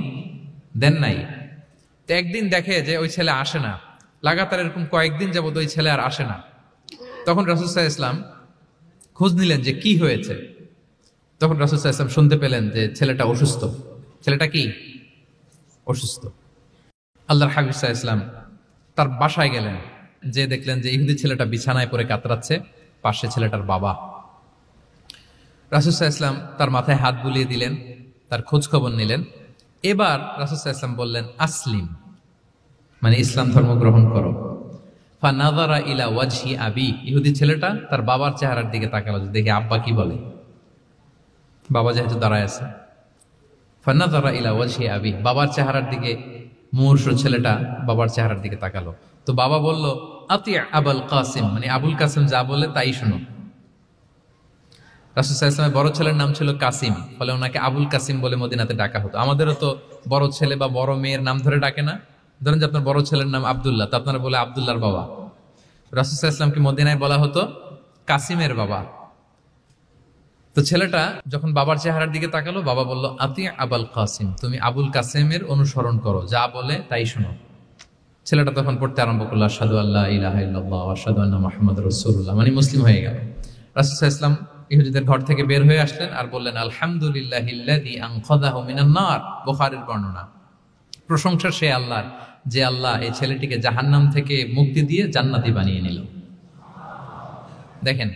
দেন নাই। তো একদিন দেখে যে ওই ছেলে আসে না, লাগাতার এরকম কয়েকদিন যাবত ওই ছেলে আর আসে না। তখন রাসূল সাল্লাল্লাহু আলাইহি ওয়াসাল্লাম খোঁজ নিলেন যে কি হয়েছে। তখন রাসূল সাল্লাল্লাহু আলাইহি ওয়াসাল্লাম শুনতে পেলেন যে ছেলেটা অসুস্থ। ছেলেটা কি অসুস্থ? আল্লাহর হাবিব সাল্লাল্লাহু আলাইহি ওয়াসাল্লাম তার বাসায় গেলেন, যে দেখলেন যে ইহুদি ছেলেটা বিছানায় পড়ে কাতরাচ্ছে, পাশে ছেলেটার বাবা। রাসূল সাল্লাল্লাহু আলাইহি ওয়াসাল্লাম তার মাথায় হাত বুলিয়ে দিলেন, তার খোঁজ খবর নিলেন। এবার রাসূল সাল্লাল্লাহু আলাইহি ওয়াসাল্লাম বললেন, আসলিম, মানে ইসলাম ধর্ম গ্রহণ করো। ফানাযারা ইলা ওয়াজহি আবি, ইহুদি ছেলেটা তার বাবার চেহারার দিকে তাকালো, যে দেখে আব্বা কি বলে। বাবা যেহেতু দাঁড়ায় আছে, ফানাযারা ইলা ওয়াজহি আবি, বাবার চেহারার দিকে মুমূর্ষ ছেলেটা বাবার চেহারার দিকে তাকালো। তো বাবা বলল, আতি আবুল কাসিম, মানে আবুল কাসিম যা বলে তাই শোনো। রাসূল সাল্লাল্লাহু আলাইহি ওয়াসাল্লামের বড় ছেলের নাম ছিল কাসিম, ফলে ওনাকে আবুল কাসিম বলে মদিনাতে ডাকা হতো। আমাদেরও তো বড় ছেলে বা বড় মেয়ের নাম ধরে ডাকে না? ধরেন যে আপনার বড় ছেলের নাম আব্দুল্লাহ, তা আপনারা বলে আব্দুল্লাহর বাবা। রাসূল সাল্লাল্লাহু আলাইহি ওয়াসাল্লামকে মদিনায় বলা হতো কাসিমের বাবা। তো ছেলেটা যখন বাবার চেহারার দিকে তাকালো, বাবা বলল, আতি আবুল কাসিম, তুমি আবুল কাসিমের অনুসরণ করো, যা বলে তাই শোনো। ছেলেটা তখন পড়তে আরম্ভ করলো, আশহাদু আল্লা ইলাহা ইল্লাল্লাহ ওয়া আশহাদু আন্না মুহাম্মাদুর রাসূলুল্লাহ, মানে মুসলিম হয়ে গেল। রাসূল সাল্লাল্লাহু আলাইহি ওয়াসাল্লাম ইহুদিদের ঘর থেকে বের হয়ে আসলেন আর বললেন, আলহামদুলিল্লাহিল্লাযী আনকাযাহু মিনান নার, বুখারীর বর্ণনা। প্রশংসা সে আল্লাহর, যে আল্লাহ এই ছেলেটিকে জাহান্নাম থেকে মুক্তি দিয়ে জান্নাতি বানিয়ে নিল। দেখেন,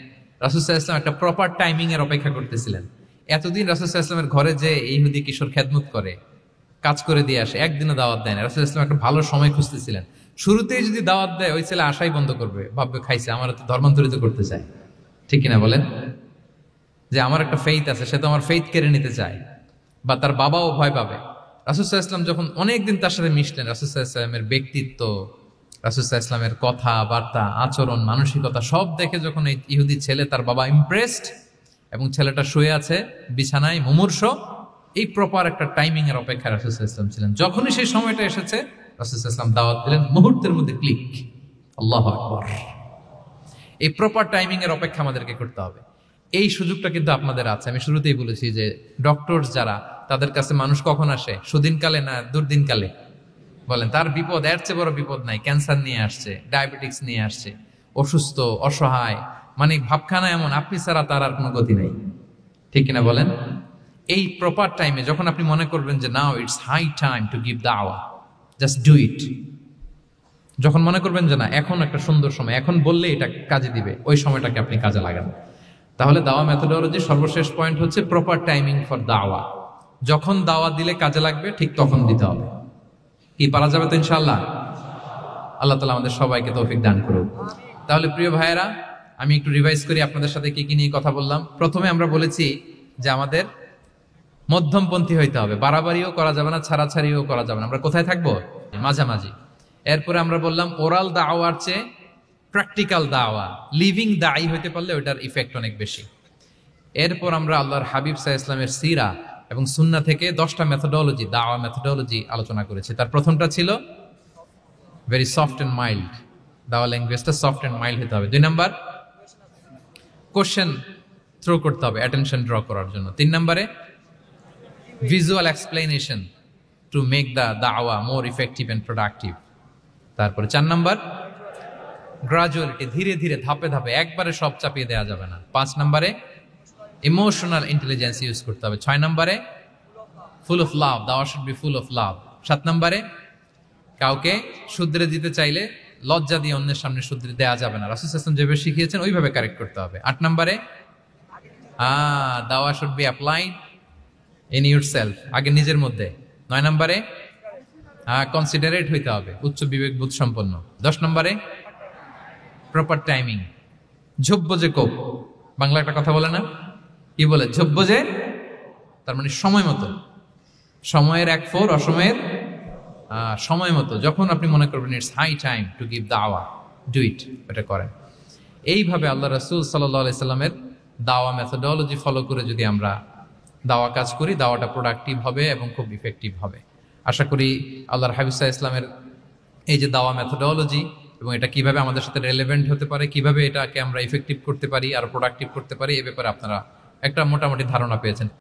রাসূল সাল্লাল্লাহু আলাইহি ওয়াসাল্লাম একটা প্রপার টাইমিং এর অপেক্ষা করতেছিলেন। এতদিন রাসূল সাল্লাল্লাহু আলাইহি ওয়াসাল্লামের ঘরে যে ইহুদি কিশোর খেদমত করে, কাজ করে দিয়ে আসে, একদিনও দাওয়াত দেয় না। রাসূল সাল্লাল্লাহু আলাইহি ওয়াসাল্লাম একটা ভালো সময় খুঁজতেছিলেন। শুরুতেই যদি দাওয়াত দেয়, ওই ছেলে আশাই বন্ধ করবে, ভাববে খাইছে, আমার তো ধর্মান্তরিত করতে চায়। ঠিক কিনা বলেন? যে আমার একটা ফেইথ আছে, সে তো আমার ফেইথ কেড়ে নিতে চায়, বা তার বাবাও ভয় পাবে। রাসূল সাল্লাল্লাহু আলাইহি ওয়াসাল্লাম যখন অনেকদিন তার সাথে মিশলেন, রাসূল সাল্লাল্লাহু আলাইহি ওয়াসাল্লামের ব্যক্তিত্ব, রাসূল সাল্লাল্লাহু আলাইহি ওয়াসাল্লামের কথা বার্তা, আচরণ, মানসিকতা সব দেখে যখন এই ইহুদি ছেলে, তার বাবা ইমপ্রেসড, এবং ছেলেটা শুয়ে আছে বিছানায় মুমূর্ষ, এই প্রপার একটা টাইমিং এর অপেক্ষায় রাসূল সাল্লাল্লাহু আলাইহি ওয়াসাল্লাম ছিলেন। যখনই সেই সময়টা এসেছে, রাসূল সাল্লাল্লাহু আলাইহি ওয়াসাল্লাম দাওয়াত দিলেন, মুহূর্তের মধ্যে ক্লিক। আল্লাহু আকবার। এই প্রপার টাইমিং এর অপেক্ষা আমাদেরকে করতে হবে। এই সুযোগটা কিন্তু আপনাদের আছে। আমি শুরুতেই বলেছি যে ডক্টর যারা, তাদের কাছে মানুষ কখন আসে? সুদিনকালে না দুর্দিনকালে? বলেন, তার বিপদ এর চেয়ে বড় বিপদ নাই। ক্যান্সার নিয়ে আসছে, ডায়াবেটিক্স নিয়ে আসছে, অসুস্থ, অসহায়, মানে ভাবখানা এমন, আপনি ছাড়া তার আর কোনো গতি নেই। ঠিক কিনা বলেন? এই প্রপার টাইমে যখন আপনি মনে করবেন যে now it's high time to give দাওয়া, জাস্ট ডু ইট। যখন মনে করবেন যে না এখন একটা সুন্দর সময়, এখন বললে এটা কাজে দিবে, ওই সময়টাকে আপনি কাজে লাগান। তাহলে দাওয়া মেথোডোলজি সর্বশেষ পয়েন্ট হচ্ছে প্রপার টাইমিং ফর দাওয়া। যখন দাওয়া দিলে কাজে লাগবে ঠিক তখন দিতে হবে। কি পারা যাবে তো ইনশাআল্লাহ? আল্লাহ তাআলা আমাদের সবাইকে তৌফিক দান করুন। তাহলে প্রিয় ভাইয়েরা, আমি একটু রিভাইজ করি আপনাদের সাথে কি কি নিয়ে কথা বললাম। প্রথমে আমরা বলেছি যে আমাদের মধ্যমপন্থী হইতে হবে, বাড়াবাড়িও করা যাবে না, ছাড়াছাড়িও করা যাবে না। আমরা কোথায় থাকবো? মাঝামাঝি। এরপরে আমরা বললাম ওরাল দাওয়ার চেয়ে প্র্যাকটিক্যাল দাওয়া, লিভিং দায়ী হইতে পারলে ওইটার ইফেক্ট অনেক বেশি। এরপর আমরা আল্লাহর হাবিব সাল্লাল্লাহু আলাইহি ওয়াসাল্লামের সিরা এবং সুন্নাহ থেকে 10টা মেথোডোলজি, দাওয়া মেথোডোলজি আলোচনা করেছি। তার প্রথমটা ছিল ভেরি সফট এন্ড মাইল্ড, দাওয়া ল্যাঙ্গুয়েজটা সফট এন্ড মাইল্ড হতে হবে। 2 নাম্বার, কোশ্চেন থ্রো করতে হবে অ্যাটেনশন ড্র করার জন্য। 3 নম্বরে, visual explanation to make the দাওয়া মোর ইফেক্টিভ এন্ড প্রোডাক্টিভ। তারপরে 4 নাম্বার, গ্রাজুয়ালিটি, ধীরে ধীরে ধাপে ধাপে, একবারে সব চাপিয়ে দেওয়া যাবে না। 5 নম্বরে, ইমোশনাল ইন্টেলিজেন্স ইউজ করতে হবে। 6 নম্বরে, ফুল অফ লাভ, দাওয়া should be full of love. 7 নম্বরে, কাউকে শুধরে দিতে চাইলে লজ্জা দিয়ে অন্যের সামনে শুধরে দেওয়া যাবে না, রাসূল সাল্লাল্লাহু আলাইহি ওয়াসাল্লাম যেভাবে শিখিয়েছেন ওইভাবে কারেক্ট করতে হবে। 8 নম্বরে, দাওয়া should be applied in yourself, আগে নিজের মধ্যে। 9 নম্বরে, কনসিডারেট হইতে হবে, উচ্চ বিবেক বোধ সম্পন্ন। 10 নম্বরে, প্রপার টাইমিং, ঝোপ্য যে কোপ, বাংলা একটা কথা বলে না, কি বলে? ঝোপ্য যে, তার মানে সময় মতো, সময়ের 1/4, অসময়ের সময় মতো। যখন আপনি মনে করবেন it's high time to give দাওয়া, ডু ইট, এটা করেন। এইভাবে আল্লাহ রাসূল সাল্লাল্লাহু আলাইহি সাল্লামের দাওয়া মেথোডোলজি ফলো করে যদি আমরা দাওয়া কাজ করি, দাওয়াটা প্রোডাক্টিভ হবে এবং খুব ইফেক্টিভ হবে। আশা করি আল্লাহর হাবিব সাল্লাল্লাহু আলাইহি ইসলামের এই যে দাওয়া মেথোডোলজি এবং এটা কিভাবে আমাদের সাথে রেলেভেন্ট হতে পারে, কিভাবে এটাকে আমরা ইফেক্টিভ করতে পারি আর প্রোডাক্টিভ করতে পারি, এ ব্যাপারে আপনারা একটা মোটামুটি ধারণা পেয়েছেন।